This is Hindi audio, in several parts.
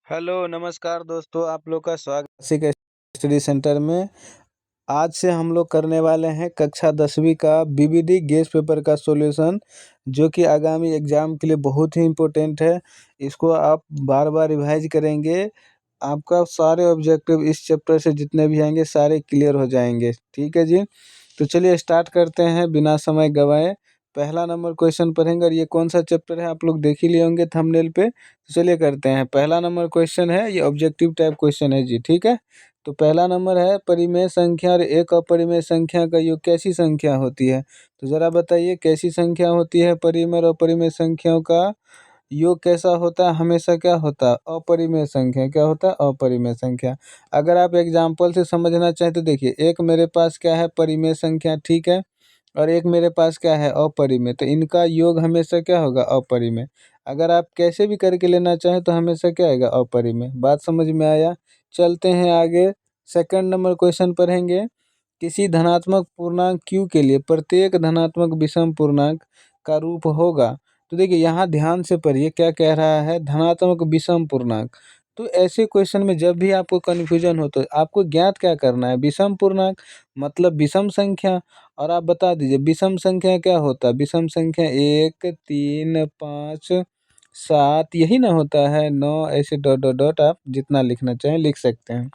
हेलो, नमस्कार दोस्तों, आप लोग का स्वागत है सिक स्टडी सेंटर में। आज से हम लोग करने वाले हैं कक्षा 10वीं का बीबीडी गेस पेपर का सॉल्यूशन, जो कि आगामी एग्ज़ाम के लिए बहुत ही इम्पोर्टेंट है। इसको आप बार-बार रिवाइज़ करेंगे, आपका सारे ऑब्जेक्टिव इस चैप्टर से जितने भी आएँगे सारे क्लियर हो जाएँगे। ठीक है जी? तो चलिए स्टार्ट करते हैं बिना समय गँवाए। पहला नंबर क्वेश्चन पढ़ेंगे और ये कौन-सा चैप्टर है आप लोग देख ही लिए होंगे थंबनेल पे। तो चलिए करते हैं। पहला नंबर क्वेश्चन है, ये ऑब्जेक्टिव टाइप क्वेश्चन है जी, ठीक है? तो पहला नंबर है, परिमेय संख्या और एक अपरिमेय संख्या का योग कैसी संख्या होती है? तो ज़रा बताइए कैसी संख्या होती है? परिमेय और अपरिमेय संख्याओं का योग कैसा होता है? हमेशा क्या होता है? अपरिमेय संख्या। क्या होता है? अपरिमेय संख्या। अगर आप एग्जाम्पल से समझना चाहें तो देखिए, एक मेरे पास क्या है? परिमेय संख्या, ठीक है? और एक मेरे पास क्या है? अपरिमेय। तो इनका योग हमेशा क्या होगा? अपरिमेय। अगर आप कैसे भी करके लेना चाहें तो हमेशा क्या आएगा? अपरिमेय। बात समझ में आया? चलते हैं आगे। सेकंड नंबर क्वेश्चन पढ़ेंगे। किसी धनात्मक पूर्णांक q के लिए प्रत्येक धनात्मक विषम पूर्णांक का रूप होगा। तो देखिए यहाँ ध्यान से पढ़िए क्या कह रहा है? धनात्मक विषम पूर्णांक। तो ऐसे क्वेश्चन में जब भी आपको कन्फ्यूजन हो तो आपको ज्ञात क्या करना है? विषम पूर्णांक मतलब विषम संख्या। और आप बता दीजिए विषम संख्या क्या होता है? विषम संख्या 1, 3, 5, 7 यही ना होता है? 9 ऐसे डॉट डॉट डॉट आप जितना लिखना चाहें लिख सकते हैं।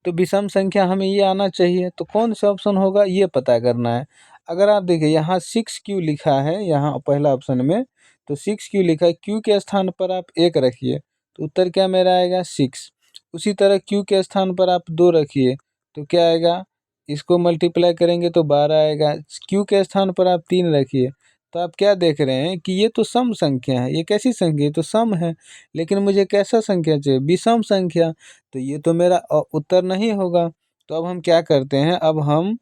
तो विषम संख्या हमें ये आना चाहिए, तो कौन सा ऑप्शन होगा ये पता करना है। अगर आप देखिए यहाँ 6q लिखा है, यहाँ पहला ऑप्शन में तो 6q लिखा है, q के स्थान पर आप 1 रखिए तो उत्तर क्या मेरा आएगा? 6। उसी तरह q के स्थान पर आप 2 रखिए तो क्या आएगा? इसको मल्टीप्लाई करेंगे तो 12 आएगा। q के स्थान पर आप 3 रखिए तो आप क्या देख रहे हैं कि ये तो सम संख्या है। ये कैसी संख्या है? ये तो सम है, लेकिन मुझे कैसा संख्या चाहिए? विषम संख्या। तो ये तो मेरा उत्तर नहीं होगा। तो अब हम क्या करते हैं? अब हम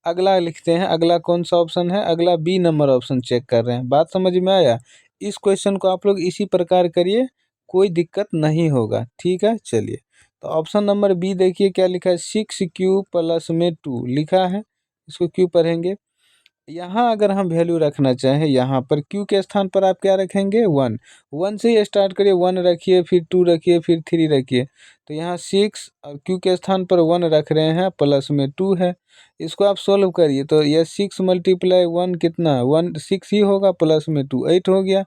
अगला लिखते हैं। अगला कौन सा ऑप्शन है? अगला बी नंबर ऑप्शन चेक कर रहे हैं। बात समझ में आया? इस क्वेश्चन को आप लोग इसी प्रकार करिए, कोई दिक्कत नहीं होगा। ठीक है, चलिए। तो ऑप्शन नंबर बी देखिए क्या लिखा है? 6q प्लस में 2 लिखा है। इसको क्यों पढ़ेंगे? यहाँ अगर हम वैल्यू रखना चाहें, यहाँ पर q के स्थान पर आप क्या रखेंगे? 1। 1 से ही स्टार्ट करिए, 1 रखिए, फिर 2 रखिए, फिर 3 रखिए। तो यहाँ 6 और q के स्थान पर 1 रख रहे हैं, प्लस में 2 है। इसको आप सोल्व करिए तो यह 6 मल्टीप्लाई 1 कितना? 1 6 ही होगा, प्लस में 2 8 हो गया।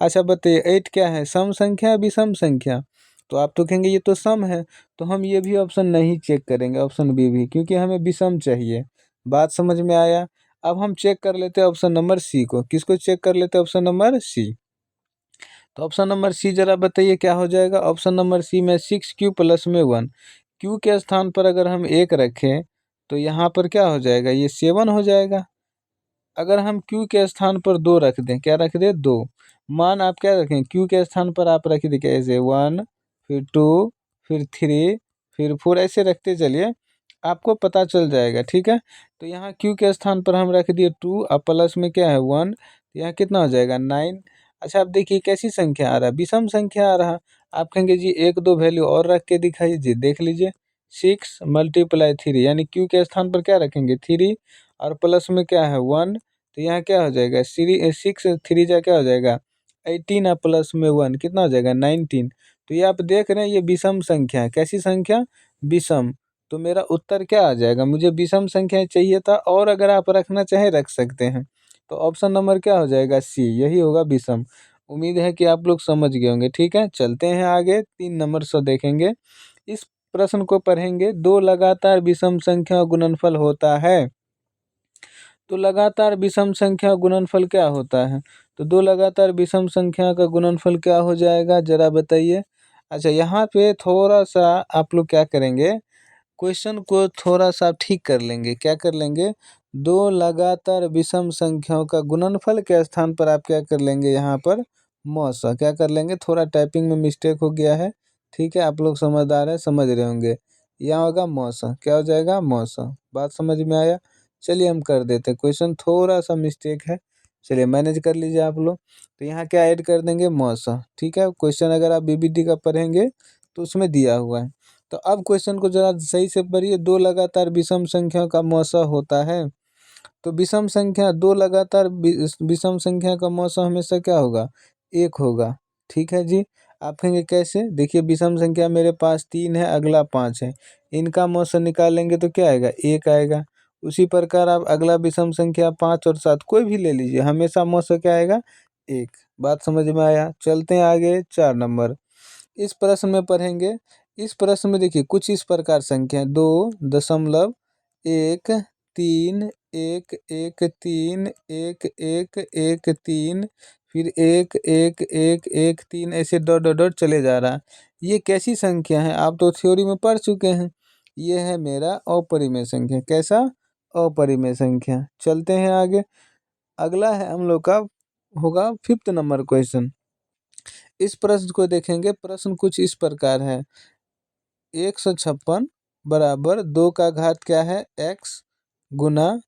अच्छा बताइए 8 क्या है? सम संख्या है विषम संख्या? तो आप तो कहेंगे ये तो सम है, तो हम ये भी ऑप्शन नहीं चेक करेंगे, ऑप्शन बी भी, क्योंकि हमें विषम चाहिए। बात समझ में आया? अब हम चेक कर लेते हैं ऑप्शन नंबर सी को। किसको चेक कर लेते हैं? Option number C. तो ऑप्शन नंबर सी जरा बताइए क्या हो जाएगा? ऑप्शन नंबर सी में 6q प्लस में 1, q के स्थान पर अगर हम 1 रखें तो यहाँ पर क्या हो जाएगा? ये 7 हो जाएगा। अगर हम q के स्थान पर 2 रख दें, क्या रख दें? 2। मान आप क्या रखें? q के स्थान पर आप रख दें कैसे? 1, फिर 2, फिर 3, फिर 4 ऐसे रखते चलिए, आपको पता चल जाएगा। ठीक है, तो यहाँ q के स्थान पर हम रख दिए 2 और प्लस में क्या है? 1। तो यहाँ कितना हो जाएगा? 9। अच्छा आप देखिए कैसी संख्या आ रहा है? विषम संख्या आ रहा। आप कहेंगे जी 1-2 वैल्यू और रख के दिखाइए। जी देख लीजिए, 6 मल्टीप्लाई 3 यानी q के स्थान पर क्या रखेंगे? 3 और प्लस में क्या है? 1। तो यहाँ क्या हो जाएगा? 6 3 जा क्या हो जाएगा? 18 और प्लस में 1 कितना हो जाएगा? 19। तो ये आप देख रहे हैं ये विषम संख्या है। कैसी संख्या? विषम। तो मेरा उत्तर क्या आ जाएगा? मुझे विषम संख्या चाहिए था, और अगर आप रखना चाहें रख सकते हैं। तो ऑप्शन नंबर क्या हो जाएगा? सी, यही होगा विषम। उम्मीद है कि आप लोग समझ गए होंगे। ठीक है, चलते हैं आगे। 3 नंबर से देखेंगे। इस प्रश्न को पढ़ेंगे। 2 लगातार विषम संख्या गुणनफल होता है। तो लगातार विषम संख्या गुणनफल क्या होता है? तो 2 लगातार विषम संख्या का गुणनफल क्या हो जाएगा? जरा बताइए। अच्छा यहाँ पे थोड़ा-सा आप लोग क्या करेंगे? क्वेश्चन को थोड़ा-सा ठीक कर लेंगे। क्या कर लेंगे? 2 लगातार विषम संख्याओं का गुणनफल के स्थान पर आप क्या कर लेंगे? यहाँ पर मौसा क्या कर लेंगे? थोड़ा टाइपिंग में मिस्टेक हो गया है। ठीक है, आप लोग समझदार हैं, समझ रहे होंगे। यहाँ होगा मौसा, क्या हो जाएगा? मौसा। बात समझ में आया? चलिए हम कर देते हैं। क्वेश्चन थोड़ा-सा मिस्टेक है, चलिए मैनेज कर लीजिए आप लोग। तो यहाँ क्या ऐड कर देंगे? मौसा। ठीक है, क्वेश्चन अगर आप बीबीडी का पढ़ेंगे तो उसमें दिया हुआ है। तो अब क्वेश्चन को ज़रा सही से पढ़िए। 2 लगातार विषम संख्याओं का मौसा होता है। तो विषम संख्या 2 लगातार विषम संख्या का मौसा हमेशा क्या होगा? 1 होगा। ठीक है जी। आप कहेंगे कैसे? देखिए विषम संख्या मेरे पास 3 है, अगला 5 है, इनका मौसा निकालेंगे तो क्या आएगा? 1 आएगा। उसी प्रकार आप अगला विषम संख्या 5 और 7 कोई भी ले लीजिए, हमेशा मौसा क्या आएगा? 1। बात समझ में आया? चलते हैं आगे 4 नंबर। इस प्रश्न में पढ़ेंगे, इस प्रश्न में देखिए कुछ इस प्रकार संख्या 2.1 3 1 1 3 1 1 1 3 फिर 1 1 1 1 3 ऐसे डॉट डॉट डॉट चले जा रहा है। ये कैसी संख्या है? आप तो थ्योरी में पढ़ चुके हैं। ये है मेरा अपरिमेय संख्या। कैसा? अपरिमेय संख्या। चलते हैं आगे। अगला है हम लोग का होगा 5th नंबर क्वेश्चन। इस प्रश्न को देखेंगे, प्रश्न कुछ इस प्रकार है। 156 बराबर 2 का घात क्या है? x गुना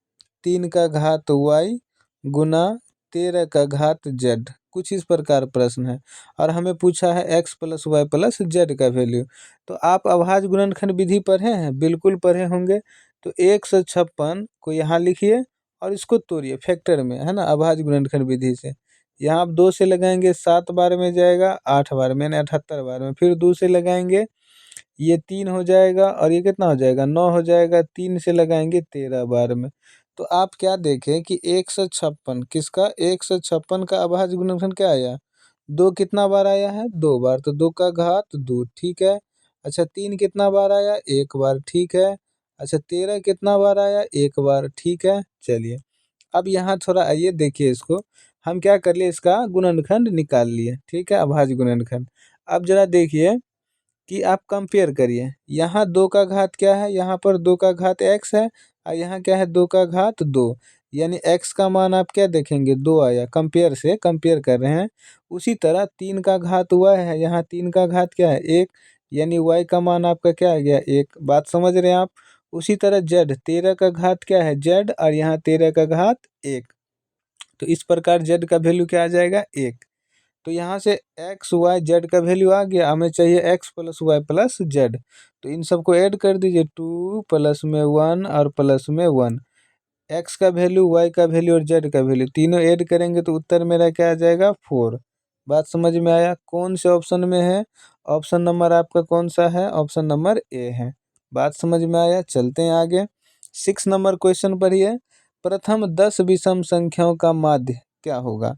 3 का घात y गुना 13 का घात z। कुछ इस प्रकार प्रश्न है और हमें पूछा है x plus Y plus Z का वैल्यू। तो आप अभाज्य गुणनखंड विधि पढ़े हैं? बिल्कुल पढ़े होंगे। तो 156 को यहाँ लिखिए और इसको तोड़िए फैक्टर में, है ना, अभाज्य गुणनखंड विधि से। यहाँ आप 2 से लगाएंगे 7 बार में जाएगा, 8 बार में यानी 78 बार में। फिर 2 से लगाएंगे, ये 3 हो जाएगा और ये कितना हो जाएगा? 9 हो जाएगा। 3 से लगाएंगे 13 बार में। तो आप क्या देखें कि 156 किसका? 156 का अभाज्य गुणनखंड क्या आया? 2 कितना बार आया है? 2 बार। तो 2 का घात 2, ठीक है। अच्छा 3 कितना बार आया? 1 बार, ठीक है। अच्छा 13 कितना बार आया? 1 बार, ठीक है। चलिए अब यहाँ थोड़ा आइए देखिए इसको, हम क्या कर लिए, इसका गुणनखंड निकाल लिए, ठीक है, अभाज्य गुणनखंड। अब जरा देखिए कि आप कंपेयर करिए, यहाँ 2 का घात क्या है? यहाँ पर 2 का घात x है और यहाँ क्या है? 2 का घात 2, यानी x का मान आप क्या देखेंगे? 2 आया। कंपेयर से कंपेयर कर रहे हैं। उसी तरह 3 का घात y है, यहाँ 3 का घात क्या है? 1, यानी y का मान आपका क्या आ गया? 1। बात समझ रहे हैं आप? उसी तरह z, 13 का घात क्या है? z, और यहाँ 13 का घात 1। तो इस प्रकार z का वैल्यू क्या आ जाएगा? 1। तो यहाँ से एक्स वाई जेड का वैल्यू आ गया, हमें चाहिए X plus Y plus Z. तो इन सबको ऐड कर दीजिए, 2 प्लस में 1 और प्लस में 1। एक्स का वैल्यू, वाई का वैल्यू और जेड का वैल्यू तीनों ऐड करेंगे तो उत्तर मेरा क्या आ जाएगा? 4। बात समझ में आया? कौन से ऑप्शन में है? ऑप्शन नंबर आपका कौन सा है? ऑप्शन नंबर ए है। बात समझ में आया? चलते हैं आगे। 6 नंबर क्वेश्चन पढ़िए। प्रथम 10 विषम संख्याओं का माध्य क्या होगा?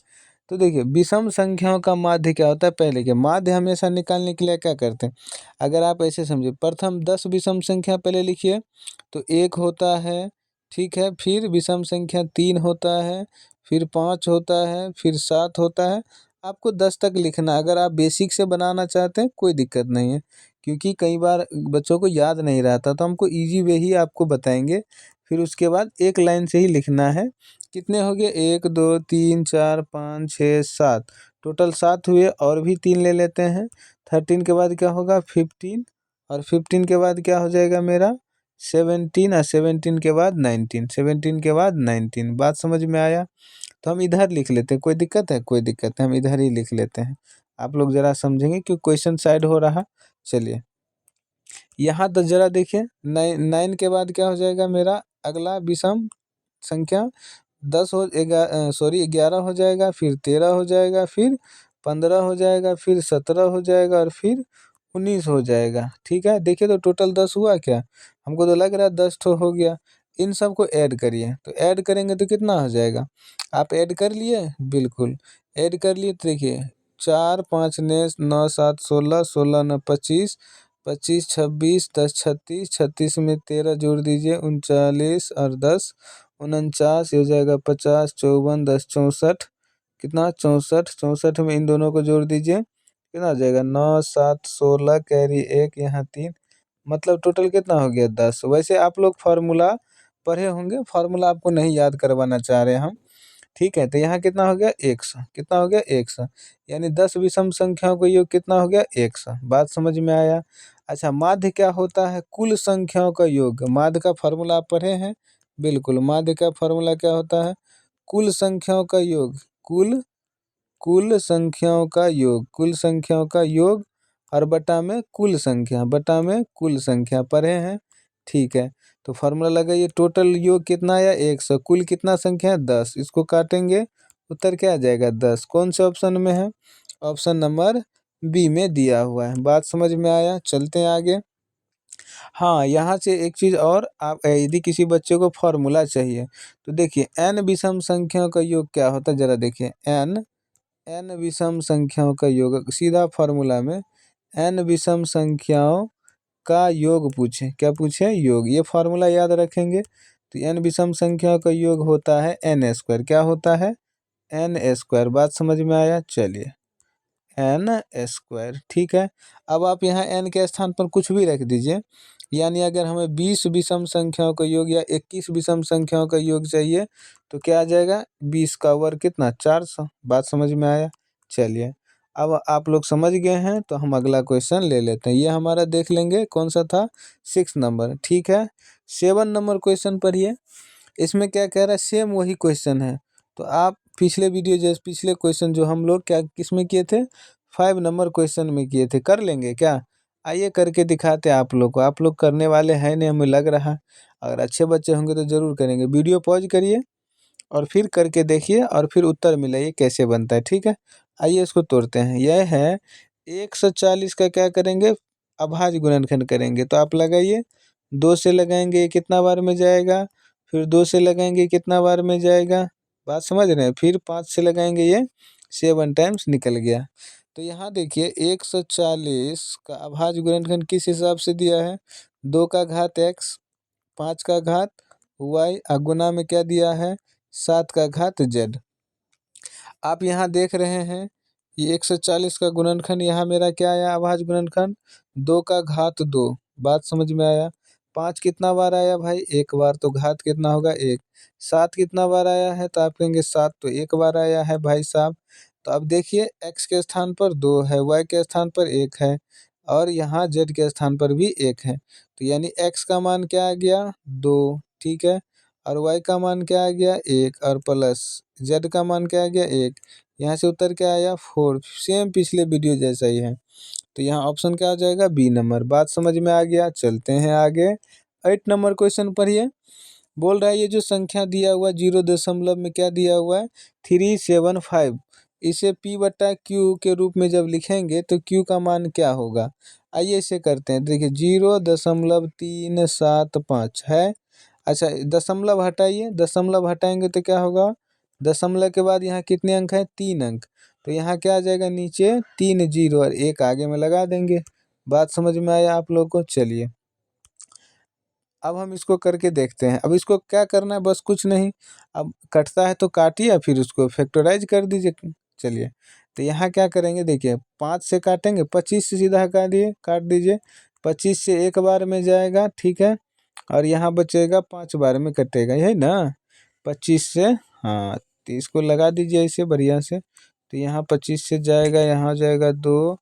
तो देखिए विषम संख्याओं का माध्य क्या होता है? पहले के माध्य हमेशा निकालने के लिए क्या करते हैं? अगर आप ऐसे समझिए, प्रथम 10 विषम संख्या पहले लिखिए तो 1 होता है, ठीक है। फिर विषम संख्या 3 होता है, फिर 5 होता है, फिर 7 होता है। आपको 10 तक लिखना। अगर आप बेसिक से बनाना चाहते हैं कोई दिक्कत नहीं है, क्योंकि कई बार बच्चों को याद नहीं रहता, तो हमको ईजी वे ही आपको बताएंगे। फिर उसके बाद एक लाइन से ही लिखना है। कितने हो गए? 1 2 3 4 5 6 7, टोटल 7 हुए। और भी 3 ले लेते हैं। 13 के बाद क्या होगा? 15, और 15 के बाद क्या हो जाएगा मेरा? 17, और 17 के बाद 19, 17 के बाद 19। बात समझ में आया? तो हम इधर लिख लेते हैं, कोई दिक्कत है? कोई दिक्कत है, हम इधर ही लिख लेते हैं। आप लोग ज़रा समझेंगे क्योंकि क्वेश्चन साइड हो रहा। चलिए यहाँ तो ज़रा देखिए, 9 के बाद क्या हो जाएगा मेरा? अगला विषम संख्या 11 हो जाएगा, फिर 13 हो जाएगा, फिर 15 हो जाएगा, फिर 17 हो जाएगा और फिर 19 हो जाएगा, ठीक है। देखिए तो टोटल 10 हुआ क्या? हमको तो लग रहा है 10 तो हो गया। इन सब को ऐड करिए, तो ऐड करेंगे तो कितना हो जाएगा? आप ऐड कर लिए? बिल्कुल ऐड कर लिए। तो देखिए 4 5 ने 9 7 16, 16 9 25, 25 26, 10 36, 36 में 13 जोड़ दीजिए 39 और 10 49, ये हो जाएगा 50, 54 10 64, कितना? 64, 64 में इन दोनों को जोड़ दीजिए, कितना हो जाएगा? 9 7 16 कैरी 1 यहाँ 3, मतलब टोटल कितना हो गया? 10। वैसे आप लोग फार्मूला पढ़े होंगे, फार्मूला आपको नहीं याद करवाना चाह रहे हम, ठीक है। तो यहाँ कितना हो गया? 100। कितना हो गया? 100, यानी 10 विषम संख्याओं का योग कितना हो गया? 100। बात समझ में आया? अच्छा माध्य क्या होता है? कुल संख्याओं का योग। माध्य का फार्मूला आप पढ़े हैं? बिल्कुल, माध्य का फार्मूला क्या होता है? कुल संख्याओं का योग। कुल कुल संख्याओं का योग, कुल संख्याओं का योग और बटा में कुल संख्या, बटा में कुल संख्या पढ़े हैं, ठीक है। तो फार्मूला लगाइए, टोटल योग कितना आया? 100। कुल कितना संख्या है? 10। इसको काटेंगे, उत्तर क्या आ जाएगा? 10। कौन से ऑप्शन में है? ऑप्शन नंबर बी में दिया हुआ है। बात समझ में आया? चलते हैं आगे। हाँ, यहाँ से एक चीज़ और, आप यदि किसी बच्चे को फॉर्मूला चाहिए तो देखिए n विषम संख्याओं का योग क्या होता है, ज़रा देखिए। n विषम संख्याओं का योग, सीधा फॉर्मूला में n विषम संख्याओं का योग पूछे, क्या पूछे? योग। ये फार्मूला याद रखेंगे तो n विषम संख्याओं का योग होता है n स्क्वायर। क्या होता है? n square. बात समझ में आया? चलिए, n स्क्वायर, ठीक है। अब आप यहाँ n के स्थान पर कुछ भी रख दीजिए, यानी अगर हमें 20 विषम संख्याओं का योग या 21 विषम संख्याओं का योग चाहिए तो क्या आ जाएगा? 20 का वर्ग कितना? 400। बात समझ में आया? चलिए, अब आप लोग समझ गए हैं तो हम अगला क्वेश्चन ले लेते हैं। ये हमारा देख लेंगे कौन सा था, 6 नंबर, ठीक है। 7 नंबर क्वेश्चन पढ़िए। इसमें क्या कह रहा है? सेम वही क्वेश्चन है। तो आप पिछले वीडियो जैसे पिछले क्वेश्चन जो हम लोग क्या किस में किए थे, 5 नंबर क्वेश्चन में किए थे, कर लेंगे क्या? आइए करके दिखाते हैं आप लोग को। आप लोग करने वाले हैं नहीं, हमें लग रहा है। अगर अच्छे बच्चे होंगे तो ज़रूर करेंगे। वीडियो पॉज करिए और फिर करके देखिए और फिर उत्तर मिलाइए कैसे बनता है, ठीक है। आइए इसको तोड़ते हैं। यह है 140 का क्या करेंगे? अभाज्य गुणनखंड करेंगे। तो आप लगाइए, 2 से लगाएंगे ये कितना बार में जाएगा, फिर 2 से लगाएंगे कितना बार में जाएगा, बात समझ रहे हैं। फिर 5 से लगाएंगे, ये 7 टाइम्स निकल गया। तो यहाँ देखिए 140 का अभाज्य गुणनखंड किस हिसाब से दिया है? 2 का घात x, 5 का घात y, गुना में क्या दिया है? 7 का घात z। आप यहाँ देख रहे हैं ये 140 का गुणनखंड, यहाँ मेरा क्या आया? अभाज्य गुणनखंड 2 का घात 2। बात समझ में आया? 5 कितना बार आया भाई? एक बार। तो घात कितना होगा? 1। 7 कितना बार आया है? तो आप कहेंगे 7 तो एक बार आया है भाई साहब। तो अब देखिए x के स्थान पर 2 है, y के स्थान पर 1 है और यहाँ z के स्थान पर भी 1 है। तो यानी x का मान क्या आ गया? 2, ठीक है। और y का मान क्या आ गया? 1 और प्लस z का मान क्या आ गया? 1। यहाँ से उत्तर क्या आया? 4। सेम पिछले वीडियो जैसा ही है। तो यहाँ ऑप्शन क्या हो जाएगा? B number. बात समझ में आ गया? चलते हैं आगे। 8 नंबर क्वेश्चन पढ़िए। बोल रहा है ये जो संख्या दिया हुआ 0 दशमलव में क्या दिया हुआ है? 375। इसे p बटा q के रूप में जब लिखेंगे तो q का मान क्या होगा? आइए इसे करते हैं। देखिए 0.375 है। अच्छा, दशमलव हटाइए, दशमलव हटाएंगे तो क्या होगा? दशमलव के बाद यहाँ कितने अंक हैं? 3 अंक। तो यहाँ क्या आ जाएगा? नीचे 3 जीरो और 1 आगे में लगा देंगे। बात समझ में आया आप लोग को? चलिए, अब हम इसको करके देखते हैं। अब इसको क्या करना है? बस कुछ नहीं, अब कटता है तो काटिए या फिर उसको फैक्टराइज कर दीजिए। चलिए, तो यहाँ क्या करेंगे? देखिए 5 से काटेंगे, 25 से सीधा काट दीजिए। 25 से एक बार में जाएगा, ठीक है। और यहाँ बचेगा 5 बार में कटेगा, यही ना? 25 से, हाँ, तो इसको लगा दीजिए ऐसे बढ़िया से। तो यहाँ 25 से जाएगा, यहाँ जाएगा 2,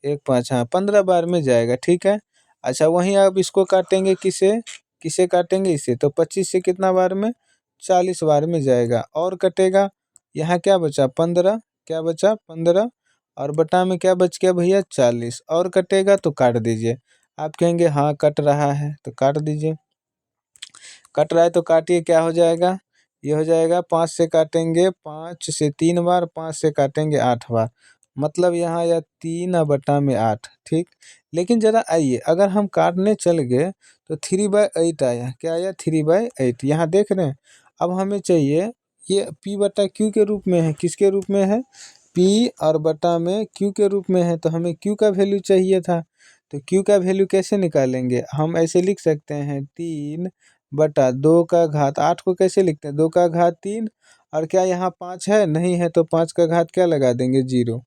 1, 5, हाँ 15 बार में जाएगा, ठीक है। अच्छा, वहीं आप इसको काटेंगे किसे? किसे काटेंगे? इसे। तो 25 से कितना बार में? 40 बार में जाएगा और कटेगा। यहाँ क्या बचा? 15। क्या बचा? 15। और बटा में क्या बच गया भैया? 40। और कटेगा तो काट दीजिए। आप कहेंगे हाँ कट रहा है तो काट दीजिए। कट रहा है तो काटिए, क्या हो जाएगा? ये हो जाएगा 5 से काटेंगे 5 से 3 बार, 5 से काटेंगे 8 बार। मतलब यहाँ या 3/8, ठीक। लेकिन ज़रा आइए, अगर हम काटने चल गए तो 3/8 आया। क्या आया? 3/8। यहाँ देख रहे हैं। अब हमें चाहिए, ये p बटा q के रूप में है। किसके रूप में है? p और बटा में q के रूप में है। तो हमें q का वैल्यू चाहिए था। तो q का वैल्यू कैसे निकालेंगे? हम ऐसे लिख सकते हैं, 3/2 का घात 8 को कैसे लिखते हैं? 2 का घात 3। और क्या यहाँ 5 है? नहीं है। तो 5 का घात क्या लगा देंगे? 0।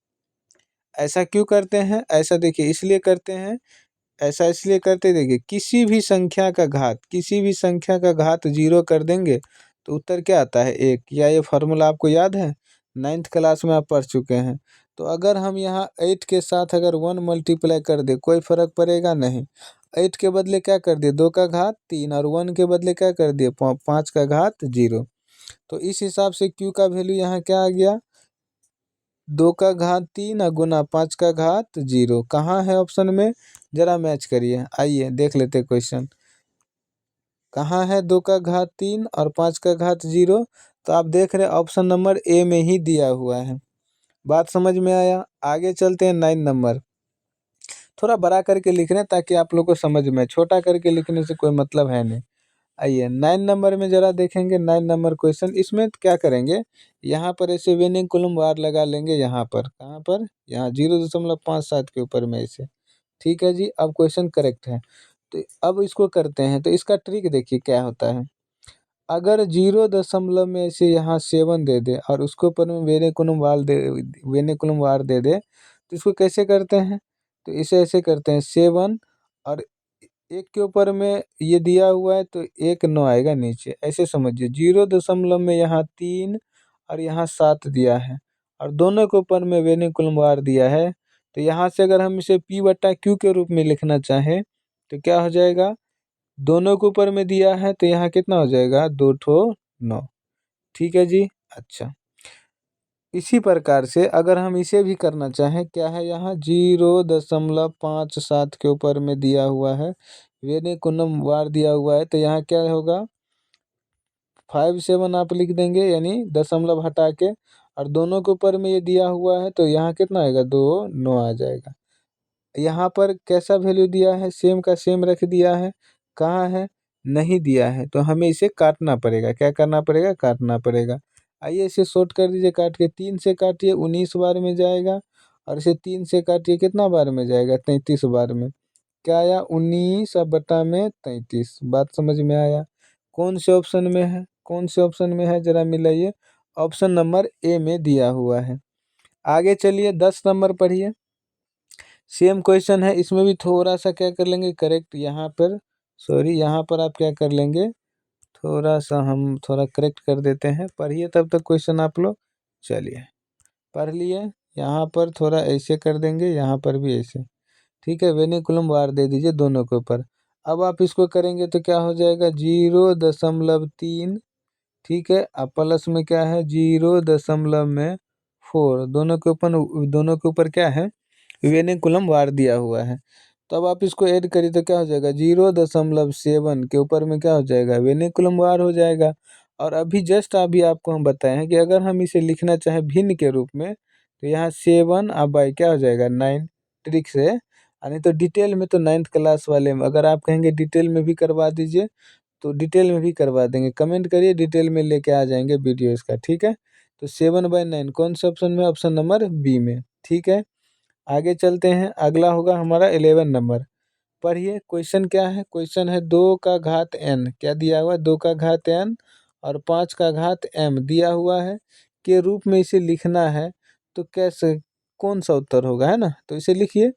ऐसा क्यों करते हैं? ऐसा देखिए इसलिए करते हैं, ऐसा इसलिए करते, देखिए किसी भी संख्या का घात 0 कर देंगे तो उत्तर क्या आता है? 1। या ये फार्मूला आपको याद है? 9th क्लास में आप पढ़ चुके हैं। तो अगर हम यहाँ 8 के साथ अगर 1 मल्टीप्लाई कर दे, कोई फर्क पड़ेगा नहीं। 8 के बदले क्या कर दिए? 2 का घात 3। और 1 के बदले क्या कर दिए? 5 का घात 0। तो इस हिसाब से q का वैल्यू यहाँ क्या आ गया? 2 का घात 3 गुना 5 का घात 0। कहाँ है ऑप्शन में? जरा मैच करिए। आइए देख लेते क्वेश्चन। कहाँ है 2 का घात 3 और 5 का घात 0? तो आप देख रहे हैं ऑप्शन नंबर ए में ही दिया हुआ है। बात समझ में आया। आगे चलते हैं 9 नंबर। थोड़ा बड़ा करके लिख रहे हैं ताकि आप लोग को समझ में आए, छोटा करके लिखने से कोई मतलब है नहीं। आइए 9 नंबर में जरा देखेंगे 9 नंबर क्वेश्चन। इसमें क्या करेंगे, यहाँ पर ऐसे विनिंग कुलम वार लगा लेंगे, यहाँ पर, कहाँ पर, यहाँ 0.57 के ऊपर में ऐसे। ठीक है जी, अब क्वेश्चन करेक्ट है। तो अब इसको करते हैं, तो इसका ट्रिक देखिए क्या होता है। अगर 0 में ऐसे यहाँ 7 दे दे और उसके ऊपर में वेने कुलम वार दे दे, तो इसको कैसे करते हैं, तो इसे ऐसे करते हैं 7 और एक के ऊपर में ये दिया हुआ है तो एक 9 आएगा नीचे, ऐसे समझिए। 0 में यहाँ 3 और यहाँ 7 दिया है और दोनों के ऊपर में वेने कुलम वार दिया है। तो यहाँ से अगर हम इसे P बटा Q के रूप में लिखना चाहें तो क्या हो जाएगा, दोनों के ऊपर में दिया है तो यहाँ कितना हो जाएगा, 2 ठो 9। ठीक है जी। अच्छा, इसी प्रकार से अगर हम इसे भी करना चाहें, क्या है यहाँ 0.57 के ऊपर में दिया हुआ है, वेने कुलम वार दिया हुआ है, तो यहाँ क्या होगा 57 आप लिख देंगे, यानी दशमलव हटा के, और दोनों के ऊपर में ये दिया हुआ है तो यहाँ कितना आएगा, 2 9 आ जाएगा। यहाँ पर कैसा वैल्यू दिया है, सेम का सेम रख दिया है, कहाँ है, नहीं दिया है, तो हमें इसे काटना पड़ेगा। क्या करना पड़ेगा, काटना पड़ेगा। आइए इसे शॉर्ट कर दीजिए, काट के 3 से काटिए 19 बार में जाएगा, और इसे 3 से काटिए कितना बार में जाएगा, 33 बार में। क्या आया, 19 अब बटा में 33। बात समझ में आया। कौन से ऑप्शन में है, कौन से ऑप्शन में है, जरा मिलाइए। ऑप्शन नंबर ए में दिया हुआ है। आगे चलिए 10 नंबर पढ़िए। सेम क्वेश्चन है, इसमें भी थोड़ा सा क्या कर लेंगे करेक्ट, यहाँ पर सॉरी, यहाँ पर आप क्या कर लेंगे, थोड़ा सा हम थोड़ा करेक्ट कर देते हैं। पढ़िए तब तक क्वेश्चन आप लोग, चलिए पढ़ लिए। यहाँ पर थोड़ा ऐसे कर देंगे, यहाँ पर भी ऐसे। ठीक है, वेनिकुलम वार दे दीजिए दोनों के ऊपर। अब आप इसको करेंगे तो क्या हो जाएगा, 0.3। ठीक है, अब प्लस में क्या है, 0.4, दोनों के ऊपर क्या है, वेनिकुलम वार दिया हुआ है। तो अब आप इसको ऐड करिए तो क्या हो जाएगा, 0.7 के ऊपर में क्या हो जाएगा, वेनिकुलम वार हो जाएगा। और अभी जस्ट अभी आपको हम बताए हैं कि अगर हम इसे लिखना चाहें भिन्न के रूप में, तो यहाँ 7 अब बाई क्या हो जाएगा, 9, ट्रिक से। नहीं तो डिटेल में तो 9th क्लास वाले में, अगर आप कहेंगे डिटेल में भी करवा दीजिए तो डिटेल में भी करवा देंगे, कमेंट करिए, डिटेल में लेके आ जाएंगे वीडियो इसका। ठीक है, तो 7/9 कौन सा ऑप्शन में, ऑप्शन नंबर बी में। ठीक है, आगे चलते हैं, अगला होगा हमारा 11 नंबर। पढ़िए क्वेश्चन क्या है, क्वेश्चन है 2 का घात n, क्या दिया हुआ है, 2 का घात n और 5 का घात m दिया हुआ है के रूप में इसे लिखना है। तो कैसे, कौन सा उत्तर होगा, है ना। तो इसे लिखिए,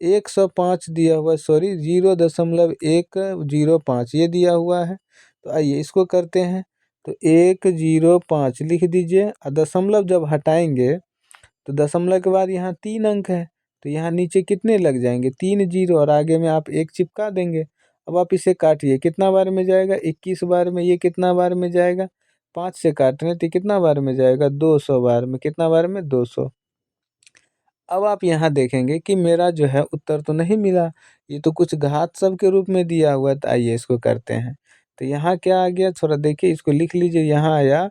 105 दिया हुआ है, सॉरी 0.105 ये दिया हुआ है। तो आइए इसको करते हैं, तो 105 लिख दीजिए, और दशमलव जब हटाएंगे तो दशमलव के बाद यहाँ 3 अंक है, तो यहाँ नीचे कितने लग जाएंगे, 3 जीरो, और आगे में आप 1 चिपका देंगे। अब आप इसे काटिए, कितना बार में जाएगा, 21 बार में। ये कितना बार में जाएगा, 5 से काट रहे हैं तो कितना बार में जाएगा, 200 बार में। कितना बार में, 200। अब आप यहाँ देखेंगे कि मेरा जो है उत्तर तो नहीं मिला, ये तो कुछ घात सब के रूप में दिया हुआ है। तो आइए इसको करते हैं, तो यहाँ क्या आ गया, थोड़ा देखिए, इसको लिख लीजिए। यहाँ आया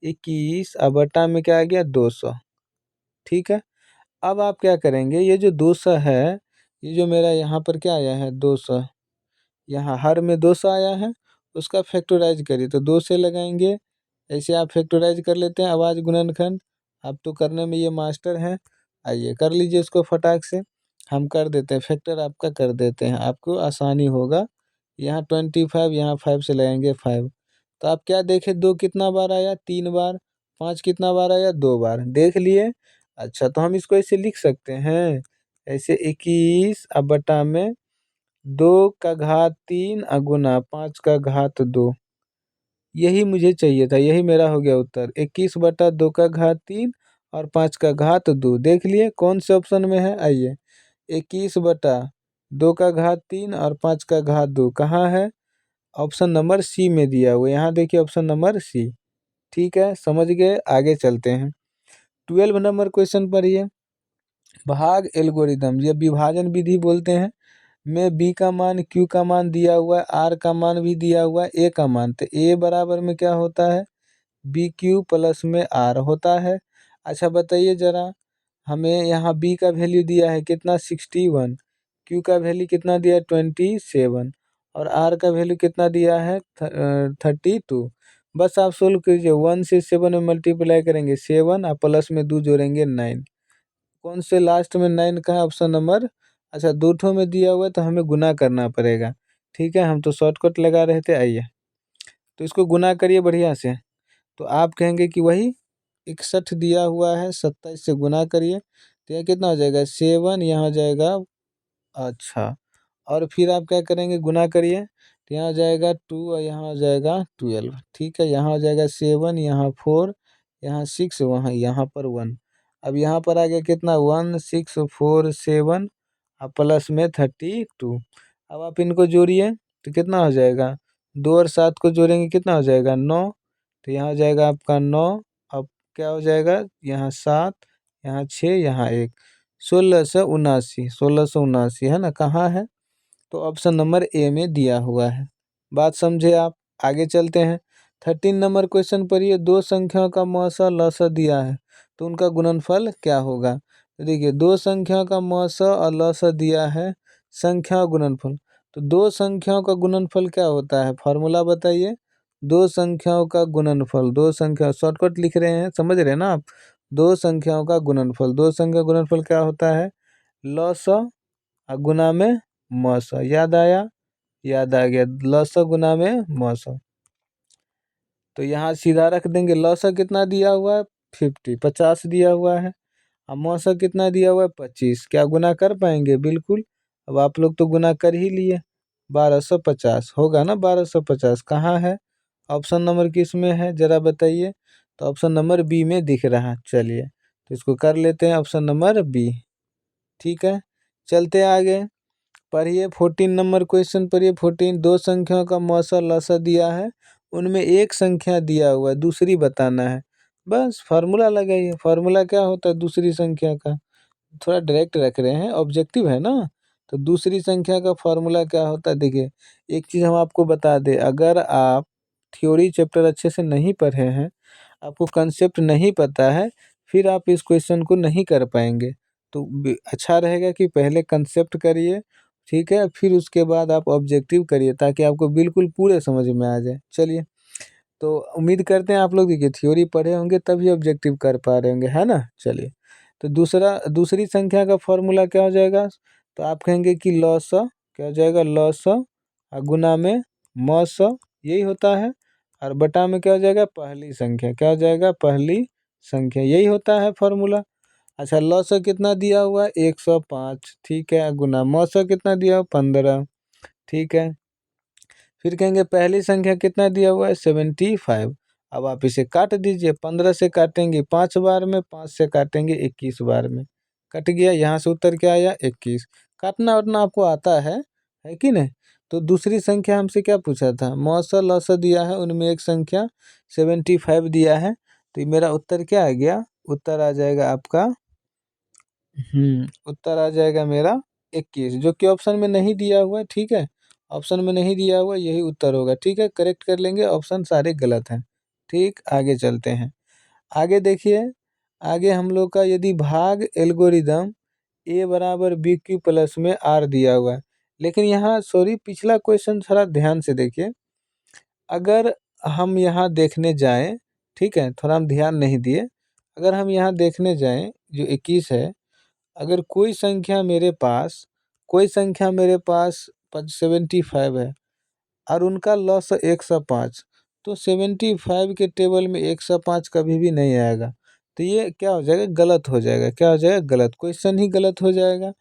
21 अब बटा में क्या आ गया, 200। ठीक है, अब आप क्या करेंगे, ये जो 200 है, ये जो मेरा यहाँ पर क्या आया है, 200, यहाँ हर में 200 आया है, उसका फैक्टराइज करिए तो 2 से लगाएंगे। ऐसे आप फैक्टराइज कर लेते हैं, आवाज गुणनखंड, आप तो करने में ये मास्टर हैं। आइए कर लीजिए इसको फटाक से, हम कर देते हैं, फैक्टर आपका कर देते हैं, आपको आसानी होगा। यहाँ 25, यहाँ 5 से लगाएंगे 5। तो आप क्या देखें, 2 कितना बार आया, 3 बार। 5 कितना बार आया, 2 बार, देख लिए। अच्छा, तो हम इसको ऐसे लिख सकते हैं, ऐसे 21 अब बटा में 2 का घात 3 गुना 5 का घात 2। यही मुझे चाहिए था, यही मेरा हो गया उत्तर, 21/2 का घात 3 और 5 का घात 2। देख लिए कौन से ऑप्शन में है, आइए 21/2 का घात 3 और 5 का घात 2 कहाँ है, ऑप्शन नंबर सी में दिया हुआ। यहाँ देखिए ऑप्शन नंबर सी। ठीक है, समझ गए, आगे चलते हैं। 12 नंबर क्वेश्चन पर ये भाग एल्गोरिदम, ये विभाजन विधि बोलते हैं, में बी का मान, क्यू का मान दिया हुआ है, आर का मान भी दिया हुआ है, ए का मान। तो ए बराबर में क्या होता है, बी क्यू प्लस में आर होता है। अच्छा बताइए जरा, हमें यहाँ बी का वैल्यू दिया है कितना 61, क्यू का वैल्यू कितना दिया है 27 और आर का वैल्यू कितना दिया है 32। बस आप सोल्व कीजिए, 1 से 7 में मल्टीप्लाई करेंगे 7 और प्लस में 2 जोड़ेंगे 9। कौन से लास्ट में 9 का है ऑप्शन नंबर, अच्छा दो ठो में दिया हुआ है तो हमें गुना करना पड़ेगा। ठीक है, हम तो शॉर्टकट लगा रहे थे। आइए तो इसको गुना करिए बढ़िया से, तो आप कहेंगे कि वही 61 दिया हुआ है 27 से गुना करिए तो यह कितना हो जाएगा 7, यहाँ हो जाएगा, अच्छा और फिर आप क्या करेंगे गुना करिए तो यहाँ हो जाएगा 2 और यहाँ हो जाएगा 12। ठीक है, यहाँ हो जाएगा 7, यहाँ 4, यहाँ 6, वहाँ यहाँ पर 1। अब यहाँ पर आ गया कितना 1 6 4 7 और प्लस में 32। अब आप इनको जोड़िए तो कितना हो जाएगा, 2 और 7 को जोड़ेंगे कितना हो जाएगा 9, तो यहाँ हो जाएगा आपका 9। अब क्या हो जाएगा यहाँ 7, यहाँ 6, यहाँ 1, 1679, 1679 है ना, कहाँ है, तो ऑप्शन नंबर ए में दिया हुआ है। बात समझे आप, आगे चलते हैं। 13 नंबर क्वेश्चन पर ये दो संख्याओं का मौसा लसा दिया है तो उनका गुणनफल क्या होगा। तो देखिए दो संख्याओं का मौसा और लसा दिया है, संख्या गुणनफल, तो दो संख्याओं का गुणनफल क्या होता है, फॉर्मूला बताइए। दो संख्याओं का गुणनफल, दो संख्या शॉर्टकट लिख रहे हैं, समझ रहे हैं ना आप। दो संख्याओं का गुणनफल, दो संख्या गुणनफल क्या होता है, लसा और गुना में मौसा। याद आया, याद आ गया, लसा गुना में मौसा। तो यहाँ सीधा रख देंगे, लसा कितना दिया हुआ है 50 दिया हुआ है और मौसा कितना दिया हुआ है 25। क्या गुना कर पाएंगे, बिल्कुल। अब आप लोग तो गुना कर ही लिए, 1250 होगा ना, 1250 कहाँ है, ऑप्शन नंबर किस में है जरा बताइए। तो ऑप्शन नंबर बी में दिख रहा है, चलिए तो इसको कर लेते हैं ऑप्शन नंबर बी। ठीक है, चलते आगे, पढ़िए 14 नंबर क्वेश्चन पढ़िए। 14, दो संख्याओं का मौसा लसा दिया है, उनमें एक संख्या दिया हुआ है, दूसरी बताना है। बस फार्मूला लगाइए, फार्मूला क्या होता है दूसरी संख्या का, थोड़ा डायरेक्ट रख रहे हैं, ऑब्जेक्टिव है ना। तो दूसरी संख्या का फार्मूला क्या होता है, देखिए एक चीज़ हम आपको बता दें, अगर आप थ्योरी चैप्टर अच्छे से नहीं पढ़े हैं, आपको कंसेप्ट नहीं पता है, फिर आप इस क्वेश्चन को नहीं कर पाएंगे। तो अच्छा रहेगा कि पहले कंसेप्ट करिए, ठीक है, फिर उसके बाद आप ऑब्जेक्टिव करिए ताकि आपको बिल्कुल पूरे समझ में आ जाए। चलिए तो उम्मीद करते हैं आप लोग देखिए थ्योरी पढ़े होंगे तभी ऑब्जेक्टिव कर पा रहे होंगे, है ना। चलिए तो दूसरी संख्या का फॉर्मूला क्या हो जाएगा, तो आप कहेंगे कि लॉस क्या हो जाएगा, लॉस और गुना में मौस, यही होता है, और बटा में क्या हो जाएगा पहली संख्या, क्या हो जाएगा पहली संख्या, यही होता है फॉर्मूला। अच्छा लॉस कितना दिया हुआ है 105, ठीक है, गुना मौस कितना दिया हुआ 15, ठीक है। फिर कहेंगे पहली संख्या कितना दिया हुआ है 75। अब आप इसे काट दीजिए, 15 से काटेंगे 5 बार में, 5 से काटेंगे 21 बार में, कट गया, यहाँ से उत्तर क्या आया 21। काटना उतना आपको आता है कि नहीं। तो दूसरी संख्या हमसे क्या पूछा था, मौसा लौसा दिया है, उनमें एक संख्या 75 दिया है, तो ये मेरा उत्तर क्या आ गया, उत्तर आ जाएगा आपका, उत्तर आ जाएगा मेरा 21, जो कि ऑप्शन में नहीं दिया हुआ है। ठीक है, ऑप्शन में नहीं दिया हुआ, यही उत्तर होगा। ठीक है, करेक्ट कर लेंगे, ऑप्शन सारे गलत हैं। ठीक, आगे चलते हैं। आगे देखिए, आगे हम लोग का यदि भाग एल्गोरिदम ए बराबर बी क्यू प्लस में आर दिया हुआ है, लेकिन यहाँ सॉरी पिछला क्वेश्चन थोड़ा ध्यान से देखिए। अगर हम यहाँ देखने जाएं, ठीक है, थोड़ा हम ध्यान नहीं दिए, अगर हम यहाँ देखने जाएं जो 21 है, अगर कोई संख्या मेरे पास 75 है और उनका लॉस 105, तो 75 के टेबल में 105 कभी भी नहीं आएगा। तो ये क्या हो जाएगा, गलत हो जाएगा, क्या हो जाएगा गलत, क्वेश्चन ही गलत हो जाएगा,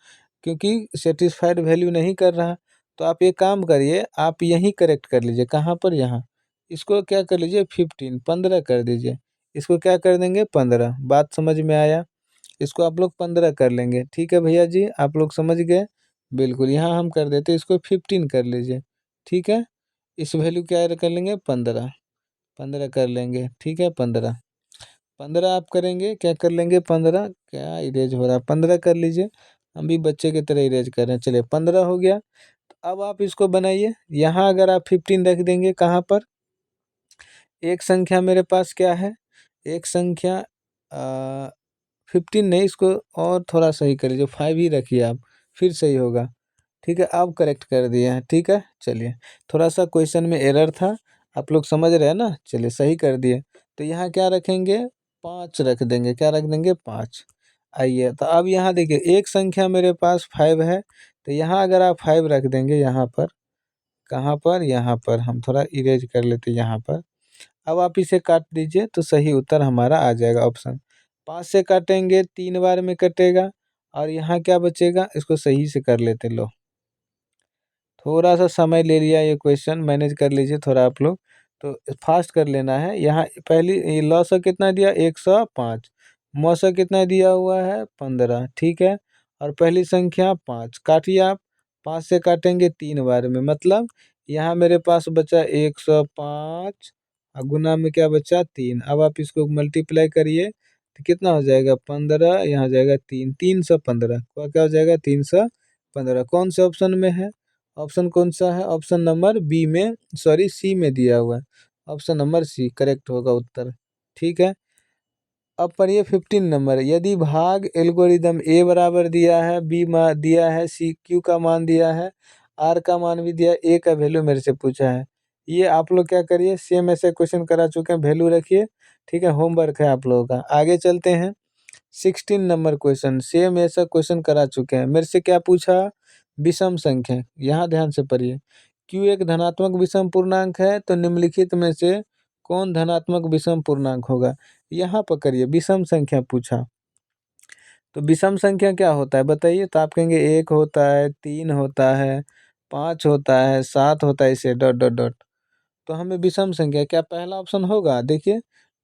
क्योंकि सेटिस्फाइड वैल्यू नहीं कर रहा। तो आप ये काम करिए, आप यहीं करेक्ट कर लीजिए, कहाँ पर, यहाँ, इसको क्या कर लीजिए 15 कर दीजिए, इसको क्या कर देंगे 15। बात समझ में आया, इसको आप लोग 15 कर लेंगे। ठीक है भैया जी, आप लोग समझ गए, बिल्कुल, यहाँ हम कर देते, इसको 15 कर लीजिए। ठीक है, इस वैल्यू क्या कर लेंगे 15, 15 कर लेंगे। ठीक है, 15, 15 आप करेंगे, क्या कर लेंगे 15, क्या इरेज हो रहा है, 15 कर लीजिए, हम भी बच्चे की तरह इरेज कर रहे हैं। चलिए 15 हो गया, तो अब आप इसको बनाइए। यहाँ अगर आप 15 रख देंगे, कहाँ पर, एक संख्या मेरे पास क्या है, एक संख्या 15 नहीं, इसको और थोड़ा सही करिए, जो 5 ही रखिए आप, फिर सही होगा। ठीक है, अब करेक्ट कर दिए हैं। ठीक है, चलिए, थोड़ा सा क्वेश्चन में एरर था, आप लोग समझ रहे हैं ना। चलिए, सही कर दिए। तो यहाँ क्या रखेंगे, 5 रख देंगे। क्या रख देंगे, 5। आइए, तो अब यहाँ देखिए, एक संख्या मेरे पास 5 है, तो यहाँ अगर आप 5 रख देंगे, यहाँ पर, कहाँ पर, यहाँ पर, हम थोड़ा इरेज कर लेते हैं यहाँ पर। अब आप इसे काट दीजिए तो सही उत्तर हमारा आ जाएगा ऑप्शन। 5 से काटेंगे 3 बार में कटेगा, और यहाँ क्या बचेगा, इसको सही से कर लेते लो। थोड़ा सा समय ले लिया, ये क्वेश्चन मैनेज कर लीजिए थोड़ा आप लोग, तो फास्ट कर लेना है। यहाँ पहली ये लॉ कितना दिया, 105। मौसा कितना दिया हुआ है, 15। ठीक है, और पहली संख्या 5 काटिए आप। 5 से काटेंगे 3 बार में, मतलब यहाँ मेरे पास बचा 105, और गुना में क्या बचा, 3। अब आप इसको मल्टीप्लाई करिए तो कितना हो जाएगा, 15, यहाँ जाएगा 3, 315। क्या हो जाएगा, 315। कौन से ऑप्शन में है, ऑप्शन कौन सा है, ऑप्शन नंबर बी में, सॉरी सी में दिया हुआ है। ऑप्शन नंबर सी करेक्ट होगा उत्तर। ठीक है, अब पढ़िए 15 नंबर। यदि भाग एल्गोरिदम ए बराबर दिया है, बी दिया है, सी क्यू का मान दिया है, आर का मान भी दिया है, ए का वैल्यू मेरे से पूछा है। ये आप लोग क्या करिए, सेम ऐसे क्वेश्चन करा चुके हैं, वैल्यू रखिए। ठीक है, होमवर्क है आप लोगों का। आगे चलते हैं, 16 नंबर क्वेश्चन, सेम ऐसा क्वेश्चन करा चुके हैं। मेरे से क्या पूछा, विषम संख्या। यहाँ ध्यान से पढ़िए, क्यू एक धनात्मक विषम पूर्णांक है, तो निम्नलिखित में से कौन धनात्मक विषम पूर्णांक होगा। यहाँ पकड़िए, विषम संख्या पूछा, तो विषम संख्या क्या होता है बताइए। तो आप कहेंगे 1 होता है, 3 होता है, 5 होता है, 7 होता है, इसे डॉट डॉट डॉट। तो हमें विषम संख्या, क्या पहला ऑप्शन होगा, देखिए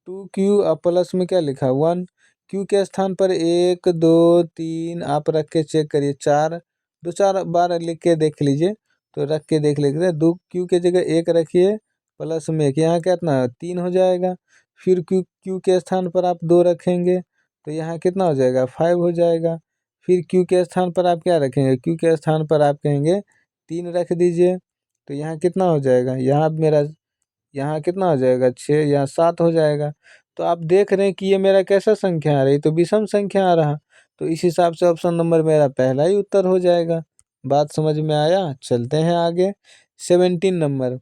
2q प्लस में क्या लिखा, 1। क्यू के स्थान पर 1 2 3 आप रख के चेक करिए, 4, 2 4 बार लिख के देख लीजिए, तो रख के देख लीजिए। 2 क्यू के जगह 1 रखिए, प्लस में 1, यहाँ कितना 3 हो जाएगा। फिर क्यू क्यू के स्थान पर आप 2 रखेंगे, तो यहाँ कितना हो जाएगा, 5 हो जाएगा। फिर क्यू के स्थान पर आप क्या रखेंगे, क्यू के स्थान पर आप कहेंगे 3 रख दीजिए, तो यहाँ कितना हो जाएगा, यहाँ मेरा, यहाँ कितना हो जाएगा, 6, यहाँ 7 हो जाएगा। तो आप देख रहे हैं कि ये मेरा कैसा संख्या आ रही, तो विषम संख्या आ रहा। तो इस हिसाब से ऑप्शन नंबर मेरा पहला ही उत्तर हो जाएगा। बात समझ में आया, चलते हैं आगे। 17 नंबर,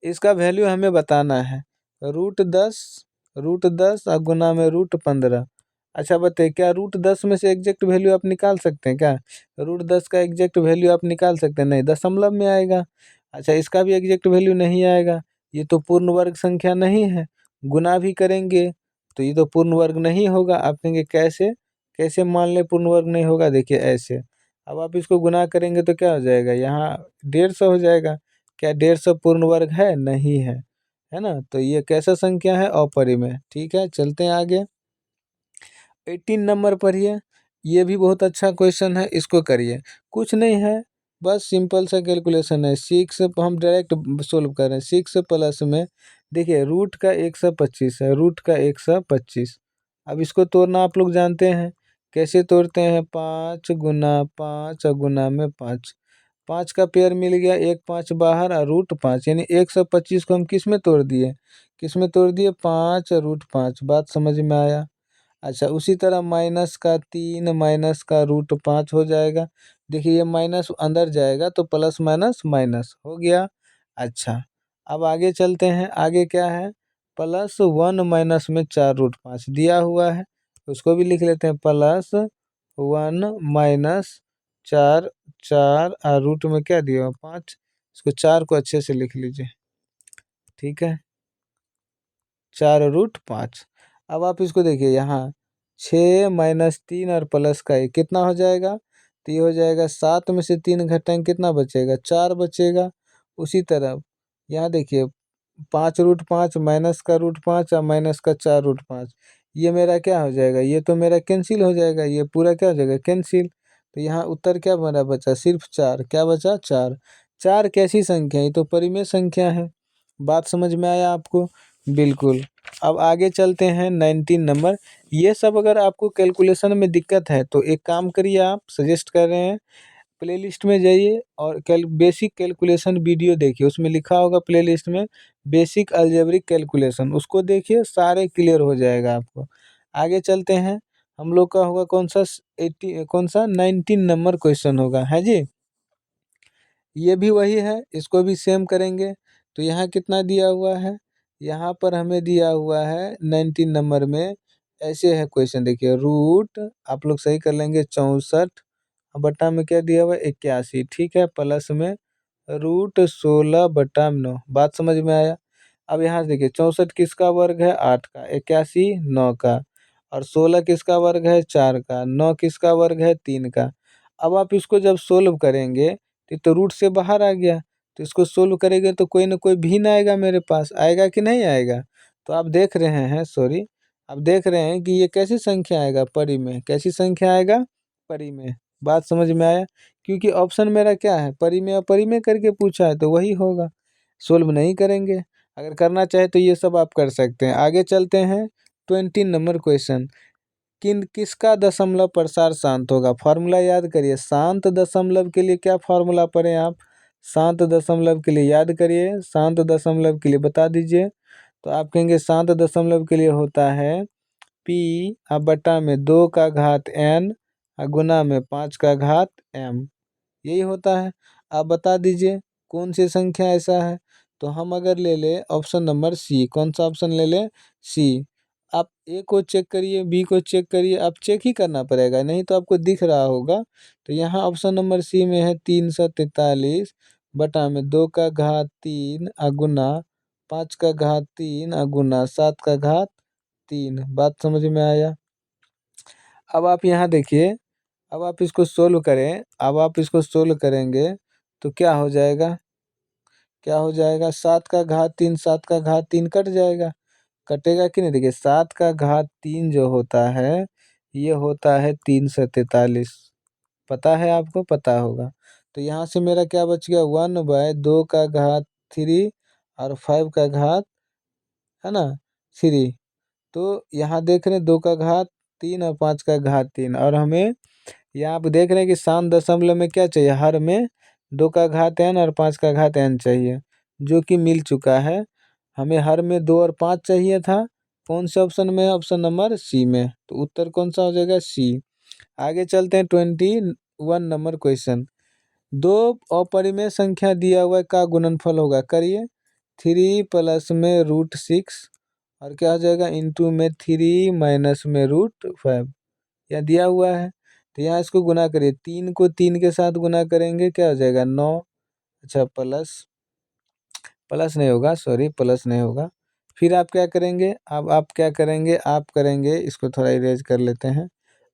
इसका वैल्यू हमें बताना है। रूट 10 और गुना में रूट 15। अच्छा बताइए, क्या रूट 10 में से एग्जैक्ट वैल्यू आप निकाल सकते हैं क्या, रूट 10 का एग्जैक्ट वैल्यू आप निकाल सकते हैं, नहीं, दशमलव में आएगा। अच्छा, इसका भी एग्जैक्ट वैल्यू नहीं आएगा, ये तो पूर्ण वर्ग संख्या नहीं है। गुना भी करेंगे तो ये तो पूर्ण वर्ग नहीं होगा। आप कहेंगे कैसे, कैसे मान ले पूर्ण वर्ग नहीं होगा, देखिए ऐसे। अब आप इसको गुना करेंगे तो क्या हो जाएगा, यहाँ 150 हो जाएगा। क्या 150 पूर्ण वर्ग है, नहीं है ना। तो ये कैसा संख्या है, अपरिमेय। ठीक है, चलते हैं आगे। 18 नंबर पढ़िए, ये भी बहुत अच्छा क्वेश्चन है, इसको करिए। कुछ नहीं है, बस सिंपल सा कैलकुलेशन है। 6 हम डायरेक्ट सोल्व कर रहे हैं। 6 प्लस में, देखिए रूट का 125 है, रूट का 125। अब इसको तोड़ना आप लोग जानते हैं, कैसे तोड़ते हैं, 5 गुना 5 और गुना में 5। 5 का पेयर मिल गया, 1 5 बाहर और रूट 5, यानी 125 को हम किस में तोड़ दिए, किस में तोड़ दिए, 5 और रूट 5। बात समझ में आया। अच्छा, उसी तरह -3 -रूट 5 हो जाएगा। देखिए ये माइनस अंदर जाएगा तो प्लस माइनस माइनस हो गया। अच्छा, अब आगे चलते हैं, आगे क्या है, +1 माइनस में 4 रूट 5 दिया हुआ है, उसको भी लिख लेते हैं, +1 माइनस 4, 4 और रूट में क्या दिया हुआ, 5। इसको 4 को अच्छे से लिख लीजिए। ठीक है, 4 रूट 5। अब आप इसको देखिए, यहाँ 6 -3 और प्लस का 1 कितना हो जाएगा, तो ये हो जाएगा 7 में से 3 घटाएंगे कितना बचेगा, 4 बचेगा। उसी तरह यहाँ देखिए, 5 रूट 5 माइनस का रूट 5 और माइनस का 4 रूट 5, ये मेरा क्या हो जाएगा, ये तो मेरा कैंसिल हो जाएगा, ये पूरा क्या हो जाएगा, कैंसिल। तो यहाँ उत्तर क्या मेरा बचा, सिर्फ 4। क्या बचा, 4। 4 कैसी संख्या है, ये तो परिमेय संख्या है। बात समझ में आया आपको, बिल्कुल। अब आगे चलते हैं 19 नंबर। ये सब अगर आपको कैलकुलेशन में दिक्कत है तो एक काम करिए, आप सजेस्ट कर रहे हैं, प्लेलिस्ट में जाइए और बेसिक कैलकुलेशन वीडियो देखिए, उसमें लिखा होगा प्लेलिस्ट में बेसिक अलजेब्रिक कैलकुलेशन, उसको देखिए, सारे क्लियर हो जाएगा आपको। आगे चलते हैं, हम लोग का होगा कौन सा 19 नंबर क्वेश्चन होगा, है जी। ये भी वही है, इसको भी सेम करेंगे। तो यहाँ कितना दिया हुआ है, यहाँ पर हमें दिया हुआ है 19 नंबर में। ऐसे है क्वेश्चन, देखिए रूट आप लोग सही कर लेंगे 64 बटा में क्या दिया हुआ है 81, ठीक है, प्लस में रूट 16/9। बात समझ में आया। अब यहाँ से देखिए 64 किसका वर्ग है 8 का, 81 9 का, और 16 किसका वर्ग है 4 का, 9 किसका वर्ग है 3 का। अब आप इसको जब सोल्व करेंगे तो रूट से बाहर आ गया, तो इसको सोल्व करेंगे तो कोई ना कोई भिन्न आएगा मेरे पास, आएगा कि नहीं आएगा। तो आप देख रहे हैं, सॉरी, आप देख रहे हैं कि ये कैसी संख्या आएगा परी में, कैसी संख्या आएगा परी में। बात समझ में आया, क्योंकि ऑप्शन मेरा क्या है परी में और परी में करके पूछा है, तो वही होगा। सोल्व नहीं करेंगे, अगर करना चाहे तो ये सब आप कर सकते हैं। आगे चलते हैं 20 नंबर क्वेश्चन। किसका दशमलव प्रसार शांत होगा, फार्मूला याद करिए। शांत दशमलव के लिए क्या फार्मूला पढ़े आप, शांत दशमलव के लिए याद करिए, शांत दशमलव के लिए बता दीजिए। तो आप कहेंगे शांत दशमलव के लिए होता है p बटा में 2 का घात n गुना में 5 का घात m, यही होता है। आप बता दीजिए कौन सी संख्या ऐसा है। तो हम अगर ले ले ऑप्शन नंबर सी, कौन सा ऑप्शन ले ले, सी। आप ए को चेक करिए, बी को चेक करिए, आप चेक ही करना पड़ेगा, नहीं तो आपको दिख रहा होगा। तो यहाँ ऑप्शन नंबर सी में है 343 बटा में 2 का घात 3 गुना 5 का घात 3 गुना 7 का घात 3। बात समझ में आया। अब आप यहाँ देखिए, अब आप इसको सोल्व करें, अब आप इसको सोल्व करेंगे तो क्या हो जाएगा, क्या हो जाएगा, 7 का घात 3, 7 का घात 3 कट जाएगा, कटेगा कि नहीं। देखिए 7 का घात 3 जो होता है ये होता है 343, पता है आपको, पता होगा। तो यहाँ से मेरा क्या बच गया 1/2 का घात 3 और 5 का घात, है ना, 3। तो यहाँ देख रहे हैं 2 का घात 3 और 5 का घात 3, और हमें यहाँ आप देख रहे हैं कि शांत दशमलव में क्या चाहिए, हर में 2 का घात n और 5 का घात n चाहिए, जो कि मिल चुका है। हमें हर में 2 और 5 चाहिए था, कौन से ऑप्शन में है, ऑप्शन नंबर सी में। तो उत्तर कौन सा हो जाएगा, सी। आगे चलते हैं 21 नंबर क्वेश्चन। दो अपरिमेय संख्या दिया हुआ है का गुणनफल होगा, करिए। 3 प्लस में √6 और क्या हो जाएगा इंटू में 3 माइनस में √5, यह दिया हुआ है। तो यहाँ इसको गुना करिए, 3 को 3 के साथ गुना करेंगे क्या हो जाएगा 9, अच्छा प्लस, प्लस नहीं होगा, सॉरी प्लस नहीं होगा। फिर आप क्या करेंगे, अब आप क्या करेंगे, आप करेंगे इसको थोड़ा इरेज कर लेते हैं।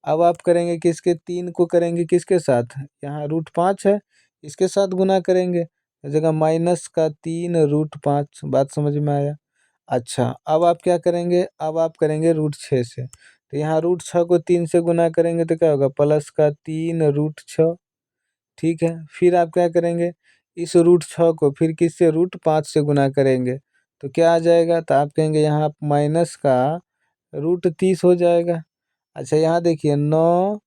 अब आप करेंगे किसके, 3 को करेंगे किसके साथ, यहाँ √5 है, इसके साथ गुना करेंगे, जगह माइनस का 3 √5। बात समझ में आया। अच्छा अब आप क्या करेंगे, अब आप करेंगे √6 से। तो यहाँ √6 को 3 से गुना करेंगे तो क्या होगा, प्लस का 3 √6, ठीक है। फिर आप क्या करेंगे, इस √6 को फिर किससे, √5 से गुना करेंगे तो क्या आ जाएगा, तो आप कहेंगे यहाँ माइनस का √30 हो जाएगा। अच्छा यहाँ देखिए 9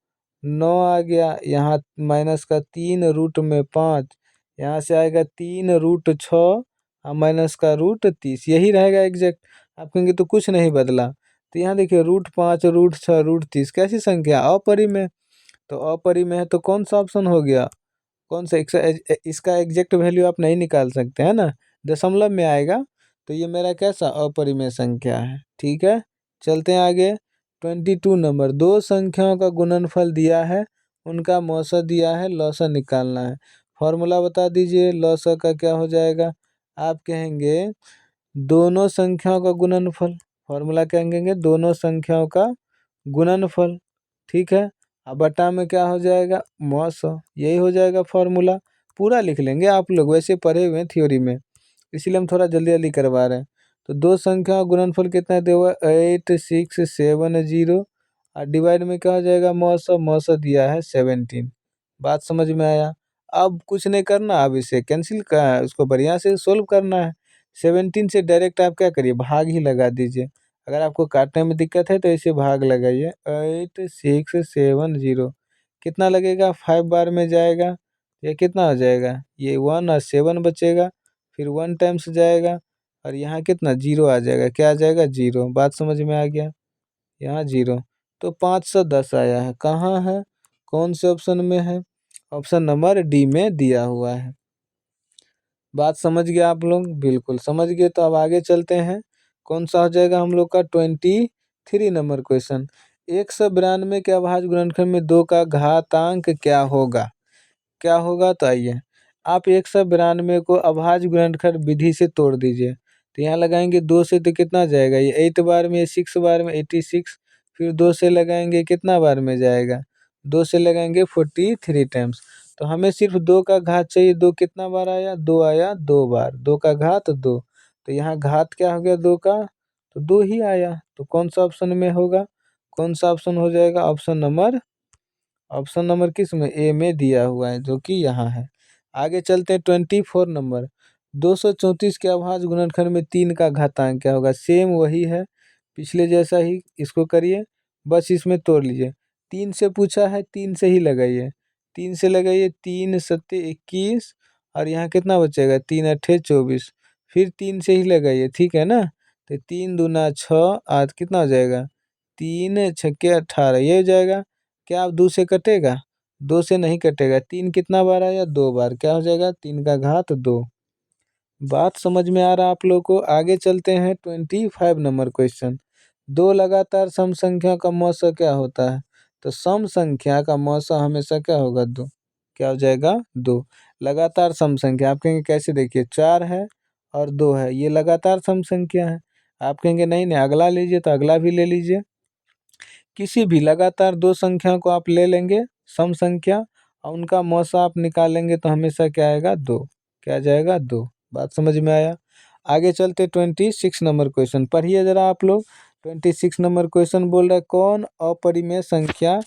9 आ गया, यहाँ माइनस का 3 रूट में 5, यहाँ से आएगा 3 √6 और माइनस का √30, यही रहेगा एग्जैक्ट। आप कहेंगे तो कुछ नहीं बदला। तो यहाँ देखिए √5 √6 √30 कैसी संख्या, अपरिमेय। तो अपरिमेय है तो कौन सा ऑप्शन हो गया, कौन सा, इसका एग्जैक्ट वैल्यू आप नहीं निकाल सकते हैं ना, दशमलव में आएगा। तो ये मेरा कैसा अपरिमेय संख्या है, ठीक है। चलते हैं आगे 22 नंबर। दो संख्याओं का गुणनफल दिया है, उनका मौसा दिया है, लौसा निकालना है। फॉर्मूला बता दीजिए, लौसा का क्या हो जाएगा, आप कहेंगे दोनों संख्याओं का गुणनफल। फॉर्मूला क्या कहेंगे, दोनों संख्याओं का गुणनफल, ठीक है। अब बटा में क्या हो जाएगा मौसा, यही हो जाएगा फॉर्मूला। पूरा लिख लेंगे, आप लोग वैसे पढ़े हुए हैं थ्योरी में, इसीलिए हम थोड़ा जल्दी जल्दी करवा रहे हैं। तो दो संख्या का गुणनफल कितना दिया हुआ है 8670, और डिवाइड में क्या हो जाएगा मौसा, मौसा दिया है 17। बात समझ में आया। अब कुछ नहीं करना, अब इसे कैंसिल का उसको बढ़िया से सोल्व करना है। 17 से डायरेक्ट आप क्या करिए, भाग ही लगा दीजिए। अगर आपको काटने में दिक्कत है तो इसे भाग लगाइए, 8670 कितना लगेगा, 5 बार में जाएगा, ये कितना हो जाएगा, ये 1 और 7 बचेगा, फिर 1 टाइम्स जाएगा, और यहाँ कितना 0 आ जाएगा, क्या आ जाएगा 0। बात समझ में आ गया, यहाँ 0। तो 510 आया है। कहाँ है, कौन से ऑप्शन में है? ऑप्शन नंबर डी में दिया हुआ है। बात समझ गए आप लोग? बिल्कुल समझ गए। तो अब आगे चलते हैं। कौन सा हो जाएगा हम लोग का 23 नंबर क्वेश्चन। 192 के अभाज्य गुणनखंड में 2 का घातांक क्या होगा? क्या होगा? तो आइए, आप 192 को अभाज्य गुणनखंड विधि से तोड़ दीजिए। तो यहाँ लगाएंगे 2 से तो कितना जाएगा, ये 8 बार में, 6 बार में 86। फिर 2 से लगाएंगे कितना बार में जाएगा, 2 से लगाएंगे 43 टाइम्स। तो हमें सिर्फ 2 का घात चाहिए। 2 कितना बार आया, 2 आया 2 बार, 2 का घात 2। तो यहाँ घात क्या हो गया 2 का, तो 2 ही आया। तो कौन सा ऑप्शन में होगा, कौन सा ऑप्शन हो जाएगा? ऑप्शन नंबर किस में, ए में दिया हुआ है, जो कि यहाँ है। आगे चलते हैं 24 नंबर। 234 के अभाज्य गुणनखंड में 3 का घातांक क्या होगा? सेम वही है, पिछले जैसा ही। इसको करिए, बस इसमें तोड़ लीजिए। 3 से पूछा है, 3 से ही लगाइए। 3 से लगाइए, 3 सत्ते 21, और यहाँ कितना बचेगा, 3 अट्ठे 24। फिर 3 से ही लगाइए, ठीक है ना? तो 3 दूना 6, आज कितना हो जाएगा, 3 छक्के 18, ये हो जाएगा। क्या आप 2 से कटेगा? 2 से नहीं कटेगा। 3 कितना बार आया, 2 बार, क्या हो जाएगा, 3 का घात 2। बात समझ में आ रहा है आप लोग को? आगे चलते हैं 25 नंबर क्वेश्चन। 2 लगातार सम संख्या का मौसा क्या होता है? तो सम संख्या का मौसा हमेशा क्या होगा, 2। क्या हो जाएगा, 2। लगातार सम संख्या, आप कहेंगे कैसे, देखिए 4 है और 2 है, ये लगातार सम संख्या है। आप कहेंगे नहीं नहीं, अगला लीजिए, तो अगला भी ले लीजिए। किसी भी लगातार 2 संख्या को आप ले लेंगे सम संख्या, और उनका मौसा आप निकालेंगे, तो हमेशा क्या आएगा, 2। क्या जाएगा, 2। बात समझ में आया? आगे चलते 26 नंबर क्वेश्चन, पढ़िए जरा आप लोग। 26 नंबर क्वेश्चन बोल रहा है कौन अपरिमेय संख्या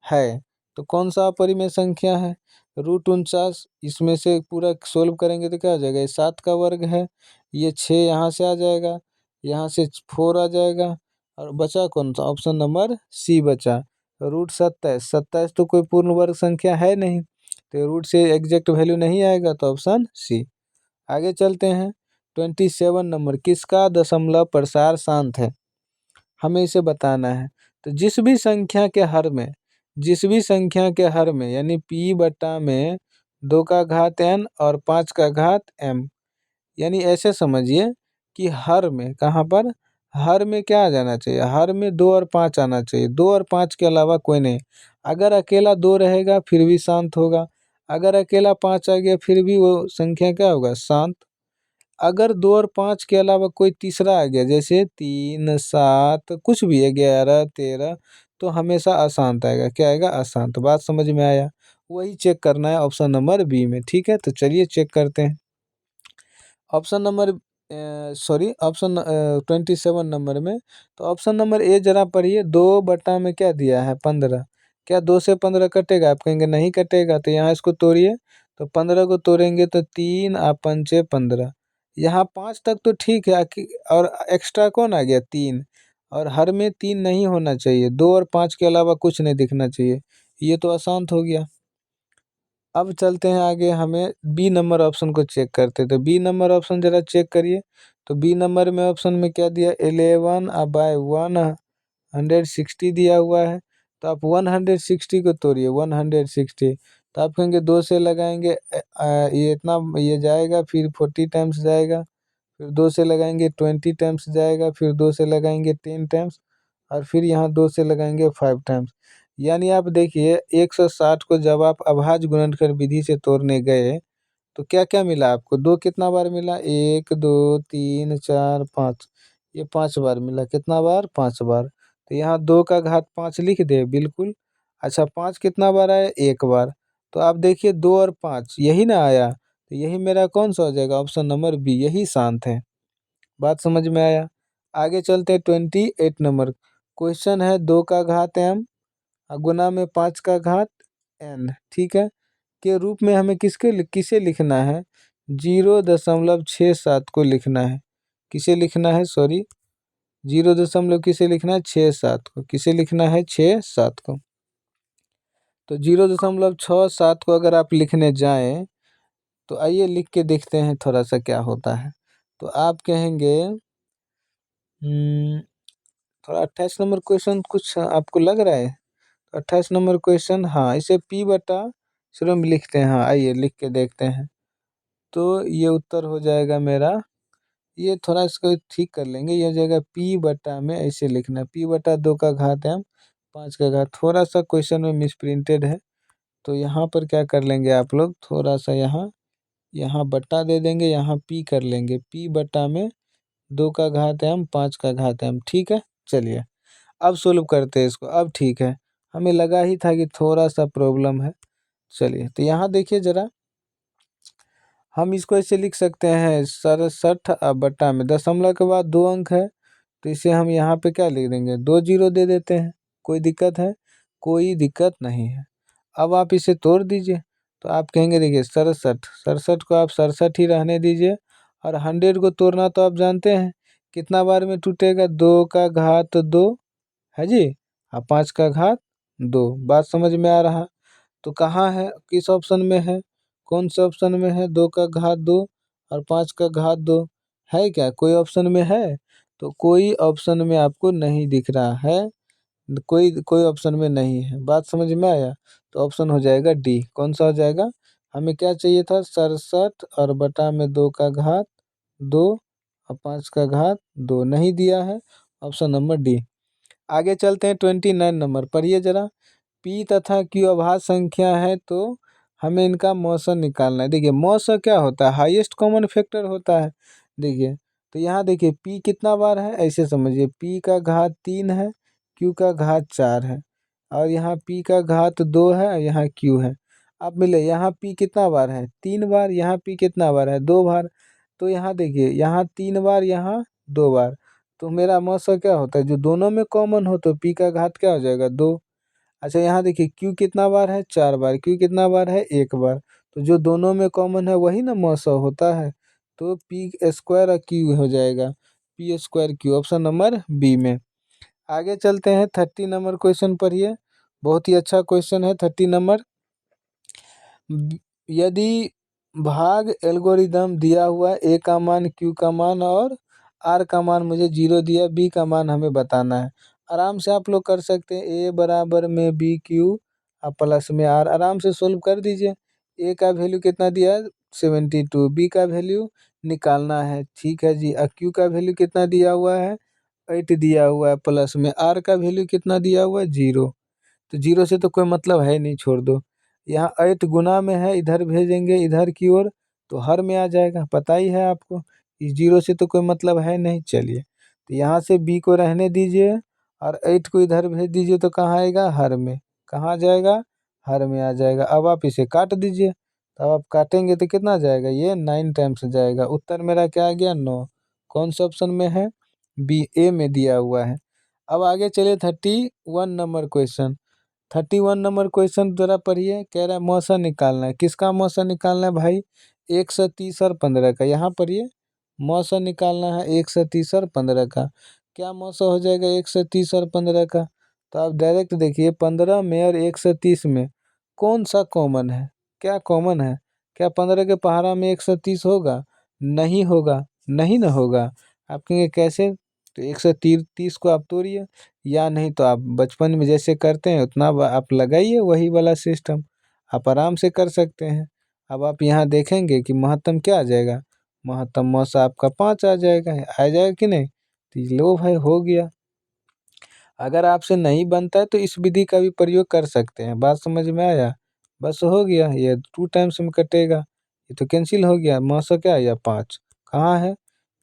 है? तो कौन सा अपरिमेय संख्या है? √49, इसमें से पूरा सोल्व करेंगे तो क्या हो जाएगा, ये 7 का वर्ग है। ये 6 यहाँ से आ जाएगा, यहाँ से 4 आ जाएगा, और बचा कौन सा, ऑप्शन नंबर सी बचा, √27। 27 तो कोई पूर्ण वर्ग संख्या है नहीं, तो रूट से एग्जैक्ट वैल्यू नहीं आएगा, तो ऑप्शन सी। आगे चलते हैं 27 नंबर, किसका दशमलव प्रसार शांत है? हमें इसे बताना है। तो जिस भी संख्या के हर में, जिस भी संख्या के हर में, यानी p बटा में 2 का घात n और 5 का घात m, यानी ऐसे समझिए कि हर में, कहाँ पर, हर में क्या आ जाना चाहिए, हर में 2 और 5 आना चाहिए। 2 और 5 के अलावा कोई नहीं। अगर अकेला 2 रहेगा फिर भी शांत होगा, अगर अकेला 5 आ गया फिर भी वो संख्या क्या होगा, शांत। अगर 2 और 5 के अलावा कोई तीसरा आ गया, जैसे 3 7 कुछ भी, 11 13, तो हमेशा अशांत आएगा। क्या आएगा, अशांत। बात समझ में आया? वही चेक करना है ऑप्शन नंबर बी में, ठीक है? तो चलिए चेक करते हैं। Option number sorry, option 27 number में, तो ऑप्शन नंबर ए जरा पढ़िए। 2 बटा में क्या दिया है, 15। क्या 2 से 15 कटेगा? आप कहेंगे नहीं कटेगा, तो यहाँ इसको तोड़िए। तो 15 को तोड़ेंगे तो 3 आ 5 15, यहाँ 5 तक तो ठीक है। और एक्स्ट्रा कौन आ गया, 3। और हर में 3 नहीं होना चाहिए, 2 और 5 के अलावा कुछ नहीं दिखना चाहिए। ये तो अशांत हो गया। अब चलते हैं आगे, हमें बी नंबर ऑप्शन को चेक करते हैं। तो बी नंबर ऑप्शन जरा चेक करिए। तो बी नंबर में ऑप्शन में क्या दिया, 11/160 दिया हुआ है। तो आप 160 को तोड़िए, 160। तो आप कहेंगे 2 से लगाएंगे, ये इतना ये जाएगा, फिर 40 टाइम्स जाएगा, फिर 2 से लगाएंगे 20 टाइम्स जाएगा, फिर 2 से लगाएंगे 10 टाइम्स, और फिर यहाँ 2 से लगाएंगे 5 टाइम्स। यानी आप देखिए 160 को जब आप अभाज्य गुणनखंड विधि से तोड़ने गए, तो क्या क्या मिला आपको, 2 कितना बार मिला, 1 2 3 4 5, ये 5 बार मिला। कितना बार, 5 बार। तो यहाँ 2 का घात 5 लिख दे, बिल्कुल। अच्छा, 5 कितना बार आया, 1 बार। तो आप देखिए 2 और 5 यही ना आया, तो यही मेरा कौन सा हो जाएगा, ऑप्शन नंबर बी, यही शांत है। बात समझ में आया? आगे चलते हैं 28 नंबर क्वेश्चन है। 2 का घात m गुना में 5 का घात n, ठीक है, के रूप में हमें किसे लिखना है, 0.67 को लिखना है। किसे लिखना है, सॉरी, 0 किसे लिखना है, 67 को। किसे लिखना है, 67 को। तो 0.67 को अगर आप लिखने जाएं, तो आइए लिख के देखते हैं थोड़ा सा क्या होता है। तो आप कहेंगे थोड़ा 28 नंबर क्वेश्चन कुछ आपको लग रहा है? 28 नंबर क्वेश्चन, हाँ इसे P बटा, चलो हम लिखते हैं, हाँ आइए लिख के देखते हैं। तो ये उत्तर हो जाएगा मेरा, ये थोड़ा इसको ठीक कर लेंगे, ये हो जाएगा P बटा में ऐसे लिखना है, P बटा 2 का घात m 5 का घात, थोड़ा सा क्वेश्चन में मिसप्रिंटेड है। तो यहाँ पर क्या कर लेंगे आप लोग, थोड़ा सा यहाँ यहाँ बट्टा दे देंगे, यहाँ P कर लेंगे, P बटा में 2 का घात m 5 का घात m, ठीक है। चलिए अब सोल्व करते हैं इसको, अब ठीक है, हमें लगा ही था कि थोड़ा सा प्रॉब्लम है। चलिए तो यहाँ देखिए ज़रा, हम इसको ऐसे लिख सकते हैं 67 बट्टा में दशमलव के बाद 2 अंक है, तो इसे हम यहाँ पे क्या लिख देंगे, 2 जीरो दे देते हैं। कोई दिक्कत है? कोई दिक्कत नहीं है। अब आप इसे तोड़ दीजिए, तो आप कहेंगे देखिए 67, 67 को आप 67 ही रहने दीजिए, और 100 को तोड़ना तो आप जानते हैं कितना बार में टूटेगा, 2 का घात 2 है जी, 5 का घात 2। बात समझ में आ रहा? तो कहाँ है, किस ऑप्शन में है, कौन से ऑप्शन में है, 2 का घात 2 और 5 का घात 2, है क्या कोई ऑप्शन में है? तो कोई ऑप्शन में आपको नहीं दिख रहा है, कोई कोई ऑप्शन में नहीं है। बात समझ में आया? तो ऑप्शन हो जाएगा डी। कौन सा हो जाएगा? हमें क्या चाहिए था, 67 और बटा में 2 का घात 2 और 5 का घात 2, नहीं दिया है, ऑप्शन नंबर डी। आगे चलते हैं 29 नंबर, पढ़िए जरा। पी तथा क्यू अभाज्य संख्या है, तो हमें इनका मौसा निकालना है। देखिए मौसा क्या होता है, हाईएस्ट कॉमन फैक्टर होता है। देखिए तो यहाँ देखिए पी कितना बार है, ऐसे समझिए, पी का घात 3 है, क्यू का घात 4 है, और यहाँ पी का घात 2 है, और यहाँ क्यू है। अब मिले यहाँ पी कितना बार है, 3 बार, यहाँ पी कितना बार है, 2 बार। तो यहाँ देखिए, यहाँ 3 बार, यहाँ 2 बार, तो मेरा मौसा क्या होता है, जो दोनों में कॉमन हो, तो पी का घात क्या हो जाएगा, 2। अच्छा यहाँ देखिए क्यू कितना बार है, 4 बार, क्यू कितना बार है, 1 बार, तो जो दोनों में कॉमन है वही ना मौसा होता है। तो पी स्क्वायर और क्यू हो जाएगा, P square Q, option number B में। आगे चलते हैं 30 नंबर क्वेश्चन पढ़िए, बहुत ही अच्छा क्वेश्चन है 30 नंबर। यदि भाग एल्गोरिदम दिया हुआ ए का मान, क्यू का मान और आर का मान मुझे 0 दिया, बी का मान हमें बताना है। आराम से आप लोग कर सकते हैं, ए बराबर में बी क्यू प्लस में आर, आराम से सोल्व कर दीजिए। ए का वैल्यू कितना दिया है, 72, बी का वैल्यू निकालना है, ठीक है जी। क्यू का वैल्यू कितना दिया हुआ है, 8 दिया हुआ है, प्लस में आर का वैल्यू कितना दिया हुआ है, 0। तो 0 से तो कोई मतलब है नहीं, छोड़ दो। यहाँ 8 गुना में है, इधर भेजेंगे इधर की ओर, तो हर में आ जाएगा, पता ही है आपको, इस 0 से तो कोई मतलब है नहीं। चलिए तो यहाँ से बी को रहने दीजिए, और 8 को इधर भेज दीजिए, तो कहाँ आएगा, हर में। कहाँ जाएगा, हर में आ जाएगा। अब आप इसे काट दीजिए, तो अब आप काटेंगे तो कितना जाएगा, ये 9 टाइम्स जाएगा। उत्तर मेरा क्या आ गया, 9। कौन सा ऑप्शन में है, बी, ए में दिया हुआ है। अब आगे चलिए 31 नंबर क्वेश्चन। 31 नंबर क्वेश्चन जरा पढ़िए, कह रहा है मौसा निकालना है। किसका मौसा निकालना है भाई, 130 और 15 का। यहाँ पढ़िए, मौसा निकालना है 130 और 15 का। क्या मौसा हो जाएगा 130 और 15 का, तो आप डायरेक्ट देखिए 15 में और 130 में कौन सा कॉमन है, क्या कॉमन है। क्या 15 के पहाड़ा में 130 होगा, नहीं होगा, नहीं ना होगा। आप कहेंगे कैसे, तो 130 को आप तोड़िए, या नहीं तो आप बचपन में जैसे करते हैं उतना आप लगाइए, वही वाला सिस्टम आप आराम से कर सकते हैं। अब आप यहाँ देखेंगे कि महत्तम क्या आ जाएगा, महत्तम मौसा आपका 5 आ जाएगा, आ जाएगा कि नहीं। तो लो भाई, हो गया। अगर आपसे नहीं बनता है तो इस विधि का भी प्रयोग कर सकते हैं। बात समझ में आया, बस हो गया, ये 2 टाइम्स में कटेगा, ये तो कैंसिल हो गया। मौसा क्या आया, 5। कहाँ है,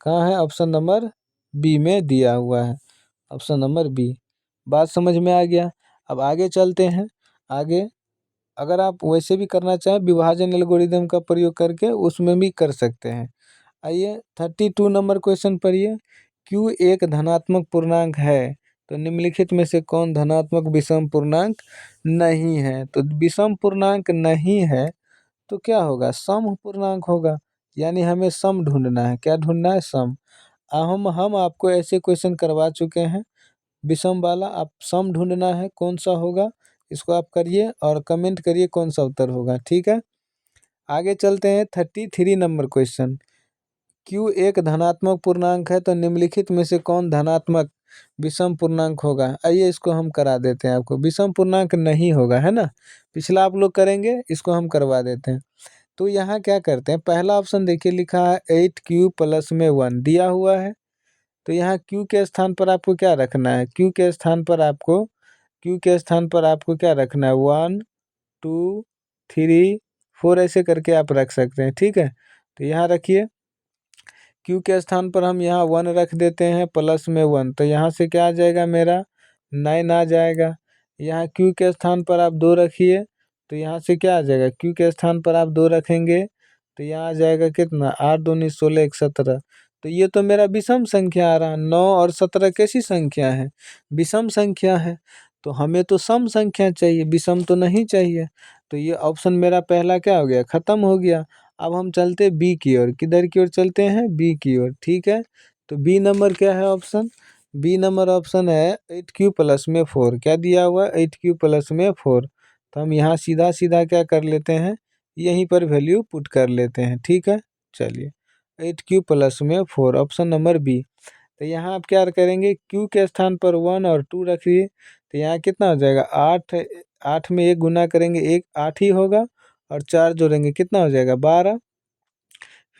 कहाँ है, ऑप्शन नंबर बी में दिया हुआ है, ऑप्शन नंबर बी। बात समझ में आ गया। अब आगे चलते हैं, आगे अगर आप वैसे भी करना चाहें विभाजन एल्गोरिदम का प्रयोग करके, उसमें भी कर सकते हैं। आइए 32 नंबर क्वेश्चन पढ़िए। क्यू एक धनात्मक पूर्णांक है, तो निम्नलिखित में से कौन धनात्मक विषम पूर्णांक नहीं है। तो विषम पूर्णांक नहीं है, तो क्या होगा, सम पूर्णांक होगा, यानी हमें सम ढूंढना है। क्या ढूंढना है, सम। हम आपको ऐसे क्वेश्चन करवा चुके हैं विषम वाला, आप सम ढूंढना है कौन सा होगा, इसको आप करिए और कमेंट करिए कौन सा उत्तर होगा, ठीक है। आगे चलते हैं 33 नंबर क्वेश्चन। क्यू एक धनात्मक पूर्णांक है, तो निम्नलिखित में से कौन धनात्मक विषम पूर्णांक होगा। आइए इसको हम करा देते हैं आपको, विषम पूर्णांक नहीं होगा, है ना। पिछला आप लोग करेंगे, इसको हम करवा देते हैं। तो यहाँ क्या करते हैं, पहला ऑप्शन देखिए लिखा है 8q प्लस में 1 दिया हुआ है। तो यहाँ q के स्थान पर आपको क्या रखना है, q के स्थान पर आपको क्या रखना है, 1 2 3 4 ऐसे करके आप रख सकते हैं, ठीक है। तो यहाँ रखिए, q के स्थान पर हम यहाँ 1 रख देते हैं प्लस में 1, तो यहाँ से क्या आ जाएगा मेरा 9 आ जाएगा। यहाँ q के स्थान पर आप 2 रखिए, तो यहाँ से क्या आ जाएगा, q के स्थान पर आप 2 रखेंगे तो यहाँ आ जाएगा कितना, 8 दूनी 16 1 17। तो ये तो मेरा विषम संख्या आ रहा, 9 और 17 कैसी संख्या है, विषम संख्या है। तो हमें तो सम संख्या चाहिए, विषम तो नहीं चाहिए। तो ये ऑप्शन मेरा पहला क्या हो गया, खत्म हो गया। अब हम चलते बी की ओर, किधर की ओर चलते हैं, बी की ओर, ठीक है। तो बी नंबर क्या है ऑप्शन, बी नंबर ऑप्शन है 8q प्लस में 4, क्या दिया हुआ है 8q प्लस में 4। तो हम यहाँ सीधा सीधा क्या कर लेते हैं, यहीं पर वैल्यू पुट कर लेते हैं, ठीक है। चलिए 8q प्लस में 4 ऑप्शन नंबर बी। तो यहाँ आप क्या करेंगे, q के स्थान पर 1 और 2 रखिए, तो यहाँ कितना हो जाएगा 8, 8 में 1 गुना करेंगे 1 8 ही होगा, और 4 जोड़ेंगे कितना हो जाएगा 12,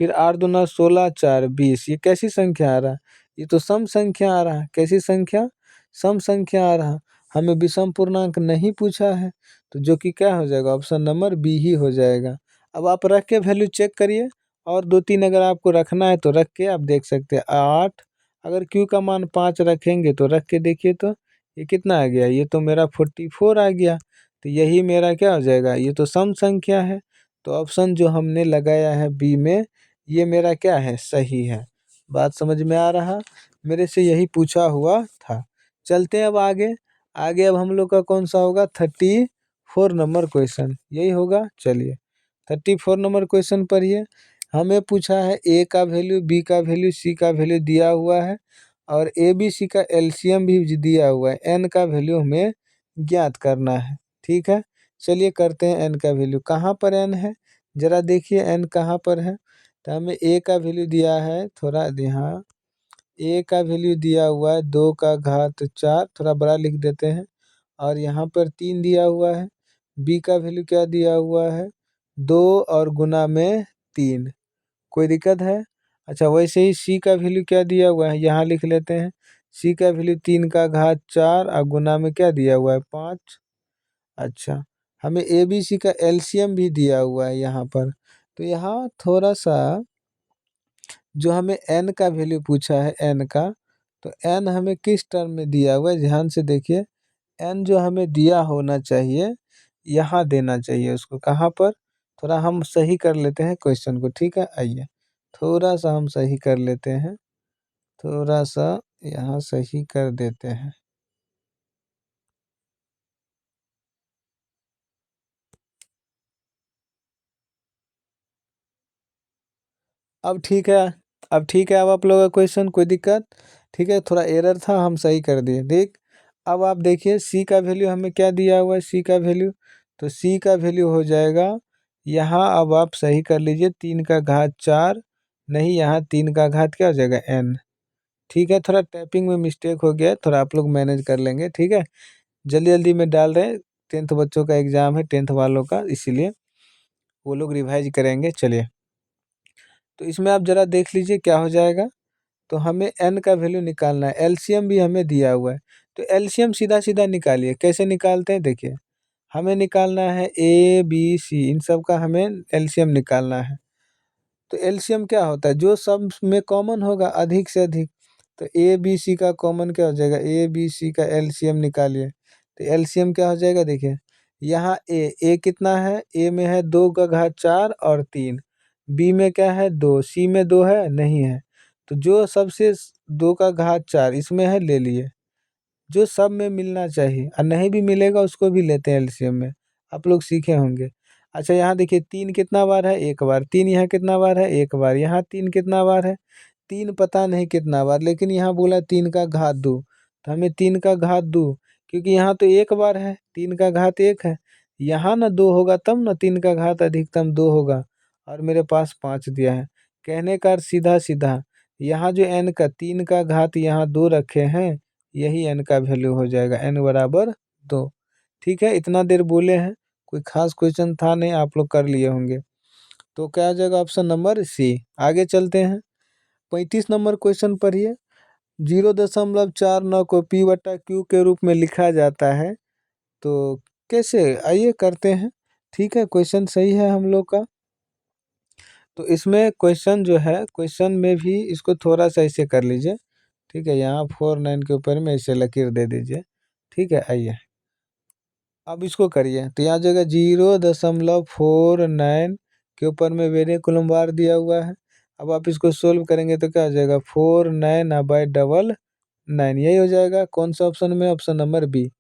फिर 8 दूना 16 4 20। ये कैसी संख्या आ रहा है, ये तो सम संख्या आ रहा है। कैसी संख्या, सम संख्या आ रहा। हमें विषम पूर्णांक नहीं पूछा है, तो जो कि क्या हो जाएगा, ऑप्शन नंबर बी ही हो जाएगा। अब आप रख के वैल्यू चेक करिए, और 2 3 अगर आपको रखना है तो रख के आप देख सकते हैं। 8, अगर q का मान 5 रखेंगे तो रख के देखिए, तो ये कितना आ गया, ये तो मेरा 44 आ गया। तो यही मेरा क्या हो जाएगा, ये तो सम संख्या है। तो ऑप्शन जो हमने लगाया है बी में, ये मेरा क्या है, सही है। बात समझ में आ रहा, मेरे से यही पूछा हुआ था। चलते हैं अब आगे, आगे अब हम लोग का कौन सा होगा, 34 नंबर क्वेश्चन, यही होगा। चलिए 34 नंबर क्वेश्चन पर ये हमें पूछा है ए का वैल्यू, बी का वैल्यू, सी का वैल्यू दिया हुआ है, और ए बी सी का एलसीएम भी दिया हुआ है। एन का वैल्यू हमें ज्ञात करना है, ठीक है। चलिए करते हैं, एन का वैल्यू कहाँ पर एन है, जरा देखिए एन कहाँ पर है। तो हमें ए का वैल्यू दिया है, थोड़ा यहाँ ए का वैल्यू दिया हुआ है 2 का घात 4, थोड़ा बड़ा लिख देते हैं, और यहाँ पर 3 दिया हुआ है। बी का वैल्यू क्या दिया हुआ है, 2 और गुना में 3, कोई दिक्कत है। अच्छा वैसे ही सी का वैल्यू क्या दिया हुआ है, यहाँ लिख लेते हैं। सी का वैल्यू 3 का घात 4 और गुना में क्या दिया हुआ है 5। अच्छा हमें ए बी सी का एलसीएम भी दिया हुआ है यहाँ पर। तो यहाँ थोड़ा सा जो हमें एन का वैल्यू पूछा है, एन का, तो एन हमें किस टर्म में दिया हुआ है, ध्यान से देखिए। एन जो हमें दिया होना चाहिए, यहाँ देना चाहिए उसको, कहाँ पर, थोड़ा हम सही कर लेते हैं क्वेश्चन को, ठीक है। आइए थोड़ा सा हम सही कर लेते हैं, थोड़ा सा यहाँ सही कर देते हैं। अब ठीक है, अब ठीक है, अब आप लोगों का क्वेश्चन कोई दिक्कत, ठीक है, थोड़ा एरर था, हम सही कर दिए। देख अब आप देखिए सी का वैल्यू हमें क्या दिया हुआ है, सी का वैल्यू, तो सी का वैल्यू हो जाएगा यहाँ, अब आप सही कर लीजिए, 3 का घात 4, नहीं यहाँ 3 का घात क्या हो जाएगा एन, ठीक है। थोड़ा टाइपिंग में मिस्टेक हो गया है, थोड़ा आप लोग मैनेज कर लेंगे, ठीक है। जल्दी जल्दी में डाल रहे हैं, 10th बच्चों का एग्जाम है, 10th वालों का, इसीलिए वो लोग रिवाइज करेंगे। चलिए तो इसमें आप जरा देख लीजिए क्या हो जाएगा। तो हमें एन का वैल्यू निकालना है, एलसीएम भी हमें दिया हुआ है। तो एलसीएम सीधा सीधा निकालिए, कैसे निकालते हैं देखिए। हमें निकालना है ए बी सी, इन सब का हमें एलसीएम निकालना है। तो एलसीएम क्या होता है, जो सब में कॉमन होगा अधिक से अधिक। तो ए बी सी का कॉमन क्या हो जाएगा, ए बी सी का एलसीएम निकालिए। तो एलसीएम क्या हो जाएगा देखिए, यहाँ ए कितना है, ए में है 2 का घात 4 और 3, बी में क्या है 2, सी में 2 है नहीं है। तो जो सबसे 2 का घात 4 इसमें है ले लिए, जो सब में मिलना चाहिए, और नहीं भी मिलेगा उसको भी लेते हैं एलसीएम में, आप लोग सीखे होंगे। अच्छा यहाँ देखिए 3 कितना बार है, एक बार, 3 यहाँ कितना बार है, एक बार, यहाँ 3 कितना बार है, 3 पता नहीं कितना बार, लेकिन यहाँ बोला 3 का घात 2, तो हमें 3 का घात 2, क्योंकि यहाँ तो एक बार है, 3 का घात 1 है, यहाँ ना 2 होगा तब ना 3 का घात अधिकतम 2 होगा, और मेरे पास 5 दिया है। कहने का अर्थ सीधा सीधा, यहाँ जो n का 3 का घात यहाँ 2 रखे हैं, यही n का वैल्यू हो जाएगा, n बराबर 2। ठीक है, इतना देर बोले हैं, कोई खास क्वेश्चन था नहीं, आप लोग कर लिए होंगे। तो क्या हो जाएगा ऑप्शन नंबर सी। आगे चलते हैं, 35 नंबर क्वेश्चन पढ़िए। 0.49 को पी बटा क्यू के रूप में लिखा जाता है, तो कैसे, आइए करते हैं। ठीक है, क्वेश्चन सही है हम लोग का। तो इसमें क्वेश्चन जो है, क्वेश्चन में भी इसको थोड़ा सा ऐसे कर लीजिए। ठीक है, यहाँ 49 के ऊपर में ऐसे लकीर दे दीजिए। ठीक है, आइए अब इसको करिए। तो यहाँ जगह 0.49 के ऊपर में वेरिएबल कुलम्बार दिया हुआ है। अब आप इसको सोल्व करेंगे तो क्या हो जाएगा, 49/99, यही हो जाएगा। कौन सा ऑप्शन में, ऑप्शन नंबर बी।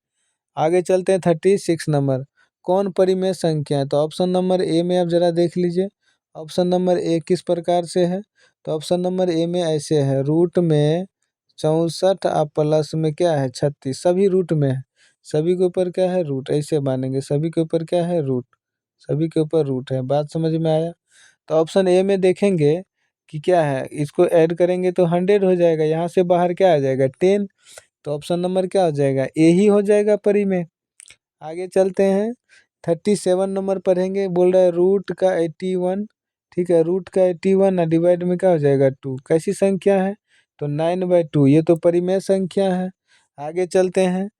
आगे चलते हैं 36 नंबर, कौन परिमेय संख्या है। तो ऑप्शन नंबर ए में आप जरा देख लीजिए, ऑप्शन नंबर ए किस प्रकार से है। तो ऑप्शन नंबर ए में ऐसे है, रूट में 64 और प्लस में क्या है 36, सभी रूट में है, सभी के ऊपर क्या है रूट, ऐसे मानेंगे सभी के ऊपर क्या है रूट, सभी के ऊपर रूट है। बात समझ में आया। तो ऑप्शन ए में देखेंगे कि क्या है, इसको ऐड करेंगे तो 100 हो जाएगा, यहाँ से बाहर क्या आ जाएगा 10। तो ऑप्शन नंबर क्या हो जाएगा, ए ही हो जाएगा परिमेय। आगे चलते हैं, 37 नंबर पढ़ेंगे। बोल रहा है रूट का 81। ठीक है, रूट का 81 ना डिवाइड में क्या हो जाएगा 2, कैसी संख्या है, तो 9/2, ये तो परिमेय संख्या है। आगे चलते हैं,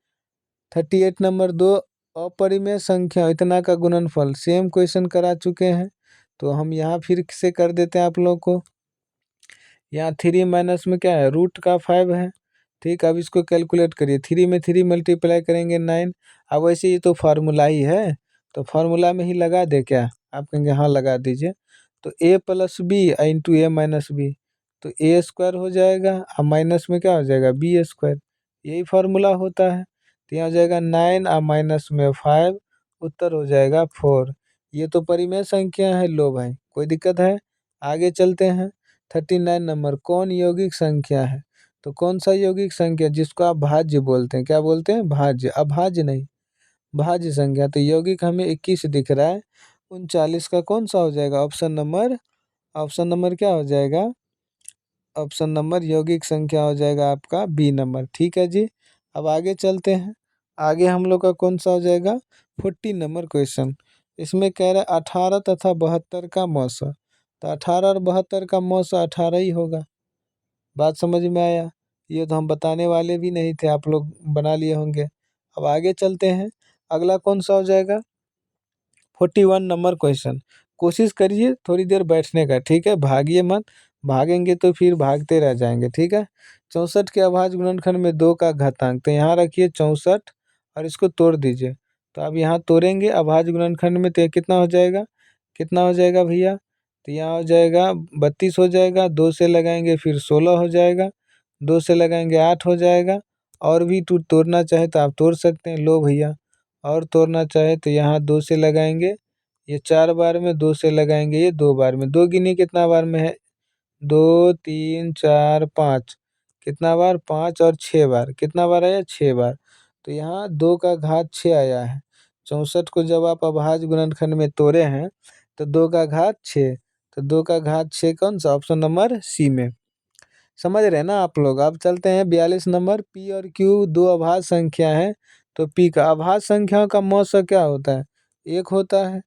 38 नंबर, दो अपरिमेय संख्या इतना का गुणनफल, सेम क्वेश्चन करा चुके हैं, तो हम यहाँ फिर से कर देते हैं आप लोग को। यहाँ 3 माइनस में क्या है, रूट का 5 है। ठीक, अब इसको कैलकुलेट करिए, 3 में 3 मल्टीप्लाई करेंगे 9। अब वैसे ये तो फार्मूला ही है, तो फार्मूला में ही लगा दे क्या, आप कहेंगे हाँ लगा दीजिए। तो a plus B into A minus B, तो ए स्क्वायर हो जाएगा और माइनस में क्या हो जाएगा बी स्क्वायर, यही फार्मूला होता है। तो यहाँ हो जाएगा 9 और माइनस में 5, उत्तर हो जाएगा 4। ये तो परिमेय संख्या है। लो भाई, कोई दिक्कत है। आगे चलते हैं, 39 नंबर, कौन यौगिक संख्या है। तो कौन सा यौगिक संख्या जिसको आप भाज्य बोलते हैं, क्या बोलते हैं भाज्य, अभाज्य नहीं, भाज्य संख्या। तो यौगिक हमें 21 दिख रहा है, 39 का कौन सा हो जाएगा, ऑप्शन नंबर, ऑप्शन नंबर क्या हो जाएगा, ऑप्शन नंबर यौगिक संख्या हो जाएगा आपका बी नंबर। ठीक है जी, अब आगे चलते हैं। आगे हम लोग का कौन सा हो जाएगा, 40 नंबर क्वेश्चन। इसमें कह रहा है 18 तथा 72 का मौसा। तो 18 और 72 का मौसा 18 ही होगा। बात समझ में आया। ये तो हम बताने वाले भी नहीं थे, आप लोग बना लिए होंगे। अब आगे चलते हैं, अगला कौन सा हो जाएगा, 41 नंबर क्वेश्चन। कोशिश करिए थोड़ी देर बैठने का, ठीक है, भागिए मत, भागेंगे तो फिर भागते रह जाएंगे। ठीक है, 64 के अभाज्य गुणनखंड में 2 का घातांक, तो यहाँ रखिए 64 और इसको तोड़ दीजिए। तो अब यहाँ तोड़ेंगे अभाज्य गुणनखंड में, तो ये कितना हो जाएगा, कितना हो जाएगा भैया, तो यहाँ हो जाएगा 32 हो जाएगा, 2 से लगाएंगे फिर 16 हो जाएगा, 2 से लगाएंगे 8 हो जाएगा। और भी टू तोड़ना चाहे तो आप तोड़ सकते हैं, लो भैया। और तोड़ना चाहे तो यहाँ 2 से लगाएंगे, ये 4 बार में, 2 से लगाएंगे ये 2 बार में। 2 गिनी कितना बार में है, 2 3 4 5, कितना बार 5 और 6 बार, कितना बार आया 6 बार। तो यहाँ 2 का घात 6 आया है। 64 को जब आप अभाज्य गुणनखंड में तोड़े हैं तो 2 का घात 6, तो 2 का घात 6 कौन सा, ऑप्शन नंबर सी में। समझ रहे हैं ना आप लोग। अब चलते हैं 42 नंबर, पी और क्यू दो अभाज्य संख्या है, तो पी का अभाज्य संख्याओं का मौसा क्या होता है, 1 होता है।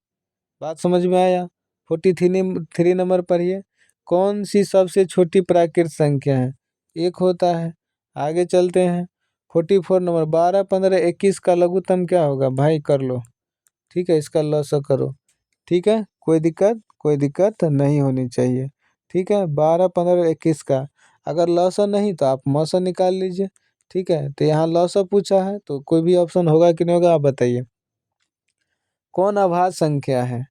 बात समझ में आया। 43 नंबर पढ़िए, कौन सी सबसे छोटी प्राकृत संख्या है, 1 होता है। आगे चलते हैं, 44 नंबर, 12 15 21 का लघुत्तम क्या होगा, भाई कर लो। ठीक है, इसका लॉसा करो। ठीक है, कोई दिक्कत नहीं होनी चाहिए। ठीक है, 12 15 21 का अगर लॉसा नहीं तो आप मौसा निकाल लीजिए। ठीक है, तो यहाँ लॉसा पूछा है तो कोई भी ऑप्शन होगा कि नहीं होगा, आप बताइए। कौन अभाज्य संख्या है,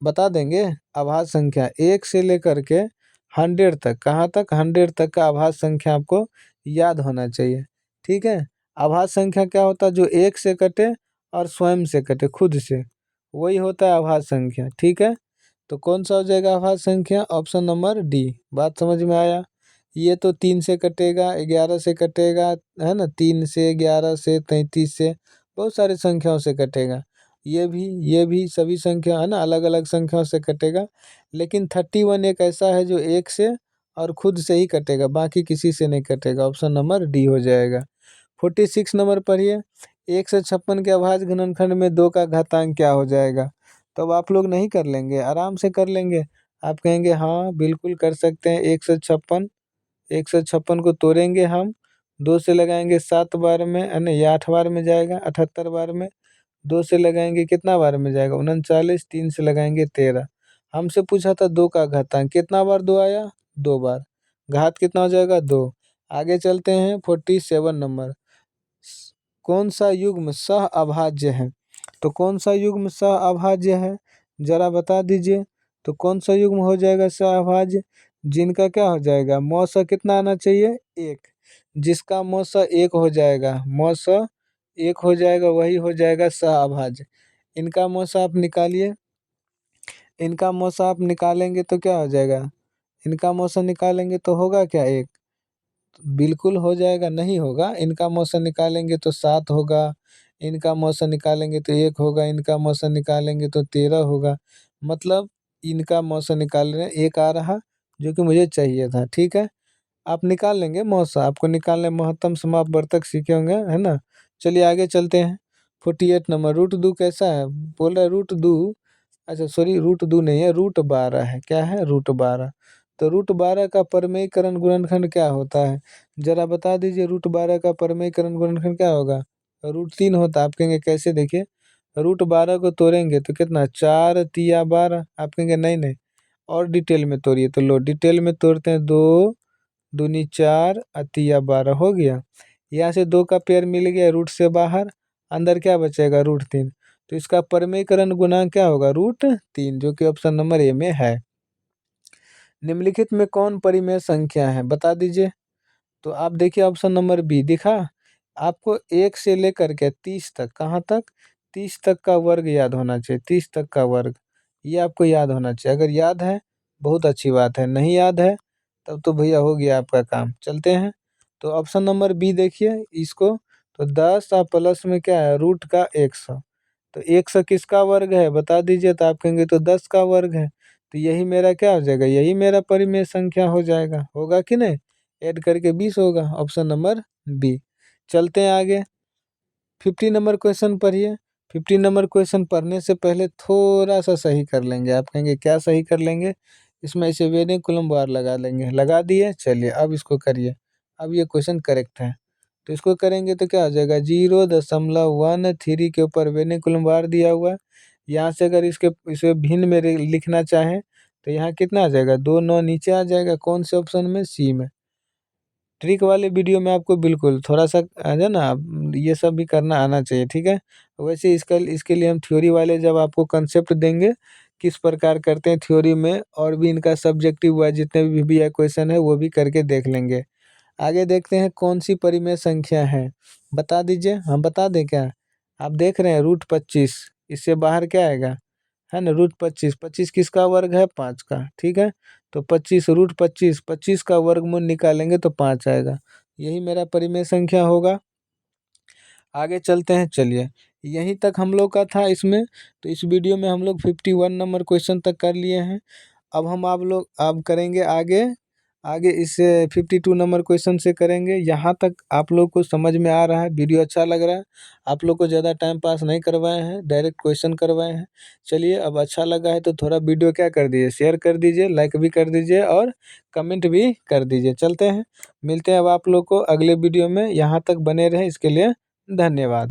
बता देंगे। अभाज्य संख्या 1 से लेकर के 100 तक, कहाँ तक 100 तक का अभाज्य संख्या आपको याद होना चाहिए। ठीक है, अभाज्य संख्या क्या होता है, जो 1 से कटे और स्वयं से कटे, खुद से, वही होता है अभाज्य संख्या। ठीक है, तो कौन सा हो जाएगा अभाज्य संख्या, ऑप्शन नंबर डी। बात समझ में आया। ये तो 3 से कटेगा, 11 से कटेगा, है ना, 3 से, 11 से, 33 से, बहुत सारी संख्याओं से कटेगा। ये भी सभी संख्या है ना, अलग अलग संख्याओं से कटेगा। लेकिन 31 एक ऐसा है जो 1 से और खुद से ही कटेगा, बाकी किसी से नहीं कटेगा, ऑप्शन नंबर डी हो जाएगा। 46 नंबर पढ़िए, 1 से 56 के अभाज्य गुणनखंड में 2 का घातांक क्या हो जाएगा? तो अब आप लोग नहीं कर लेंगे, आराम से कर लेंगे। आप कहेंगे हाँ बिल्कुल कर सकते हैं। 156 को तोड़ेंगे हम, 2 से लगाएंगे 7 बार में, नहीं 8 बार में जाएगा, 78 बार में। 2 से लगाएंगे कितना बार में जाएगा? 39। 3 से लगाएंगे 13। हमसे पूछा था 2 का घातांक, कितना बार 2 आया? 2 बार। घात कितना हो जाएगा? 2। आगे चलते हैं 47 नंबर। कौन सा युग्म सह अभाज्य है? तो कौन सा युग्म सह अभाज्य है जरा बता दीजिए। तो कौन सा युग्म हो जाएगा सह अभाज्य? जिनका क्या हो जाएगा? मौसा कितना आना चाहिए? 1। जिसका मौसा 1 हो जाएगा, मौसा 1 हो जाएगा, वही हो जाएगा सह अभाज्य। इनका मौसा आप निकालिए। इनका मौसा आप निकालेंगे तो क्या हो जाएगा? इनका मौसा निकालेंगे तो होगा क्या? 1। बिल्कुल हो जाएगा, नहीं होगा। इनका मौसा निकालेंगे तो 7 होगा, इनका मौसा निकालेंगे तो 1 होगा, इनका मौसा निकालेंगे तो 13 होगा। मतलब इनका मौसा निकाल रहे हैं, 1 आ रहा जो कि मुझे चाहिए था। ठीक है, आप निकाल लेंगे मौसा, आपको निकालने महत्तम समापवर्तक सीखे होंगे, है ना। चलिए आगे चलते हैं। 48 नंबर, √2 कैसा है? बोल रहा है √2, अच्छा सॉरी √2 नहीं है, √12 है। क्या है? √12। तो √12 का परमेयीकरण गुणनखंड क्या होता है? जरा बता दीजिए, √12 का परमेयीकरण गुणनखंड क्या होगा? √3 होता है। आप कहेंगे कैसे? देखिए, √12 को तोड़ेंगे तो कितना? 4 तिया 12। आप कहेंगे नहीं नहीं, और डिटेल में तोड़िए। तो लो डिटेल में तोड़ते हैं। 2 दूनी 4 अतिया 12 हो गया। यहाँ से 2 का पेयर मिल गया, रूट से बाहर, अंदर क्या बचेगा? √3। तो इसका परमेयीकरण गुणांक क्या होगा? √3, जो कि ऑप्शन नंबर ए में है। निम्नलिखित में कौन परिमेय संख्या है? बता दीजिए। तो आप देखिए ऑप्शन नंबर बी दिखा आपको। 1 से लेकर के 30 तक, कहाँ तक? 30 तक का वर्ग याद होना चाहिए। 30 तक का वर्ग ये आपको याद होना चाहिए। अगर याद है बहुत अच्छी बात है, नहीं याद है तब तो भैया हो गया आपका काम। चलते हैं, तो ऑप्शन नंबर बी देखिए इसको। तो 10 और प्लस में क्या है? रूट का 100। तो 100 किसका वर्ग है? बता दीजिए। तो आप कहेंगे तो 10 का वर्ग है। तो यही मेरा क्या हो जाएगा? यही मेरा परिमेय संख्या हो जाएगा। होगा कि नहीं? ऐड करके 20 होगा। Option number B. चलते हैं आगे। 50 नंबर क्वेश्चन पढ़िए। 50 नंबर क्वेश्चन पढ़ने से पहले थोड़ा सा सही कर लेंगे। आप कहेंगे क्या सही कर लेंगे? इसमें इसे वेनिकुलम बार लगा लेंगे। लगा दिए? चलिए अब इसको करिए। अब ये क्वेश्चन करेक्ट है, तो इसको करेंगे तो क्या हो जाएगा? 0.13 के ऊपर वेनिकुलम बार दिया हुआ है। यहाँ से अगर इसे भिन्न में लिखना चाहें तो यहाँ कितना आ जाएगा? 2 9 नीचे आ जाएगा। कौन से ऑप्शन में? सी में। ट्रिक वाले वीडियो में आपको बिल्कुल थोड़ा सा है ना, ये सब भी करना आना चाहिए। ठीक है, वैसे इसके लिए हम थ्योरी वाले जब आपको कंसेप्ट देंगे किस प्रकार करते हैं थ्योरी में, और भी इनका सब्जेक्टिव हुआ जितने भी क्वेश्चन है वो भी करके देख लेंगे। आगे देखते हैं कौन सी परिमेय संख्या है, बता दीजिए। हम बता दें क्या? आप देख रहे हैं √25, इससे बाहर क्या आएगा? है ना, √25। 25 किसका वर्ग है? 5 का। ठीक है, तो 25 √25, 25 का वर्गमूल निकालेंगे तो 5 आएगा। यही मेरा परिमेय संख्या होगा। आगे चलते हैं। चलिए, यहीं तक हम लोग का था इसमें। तो इस वीडियो में हम लोग 51 नंबर क्वेश्चन तक कर लिए हैं। अब करेंगे आगे। आगे इस 52 नंबर क्वेश्चन से करेंगे। यहाँ तक आप लोग को समझ में आ रहा है? वीडियो अच्छा लग रहा है? आप लोग को ज़्यादा टाइम पास नहीं करवाए हैं, डायरेक्ट क्वेश्चन करवाए हैं। चलिए, अब अच्छा लगा है तो थोड़ा वीडियो क्या कर दीजिए, शेयर कर दीजिए, लाइक भी कर दीजिए और कमेंट भी कर दीजिए। चलते हैं, मिलते हैं अब आप लोग को अगले वीडियो में। यहाँ तक बने रहें इसके लिए धन्यवाद।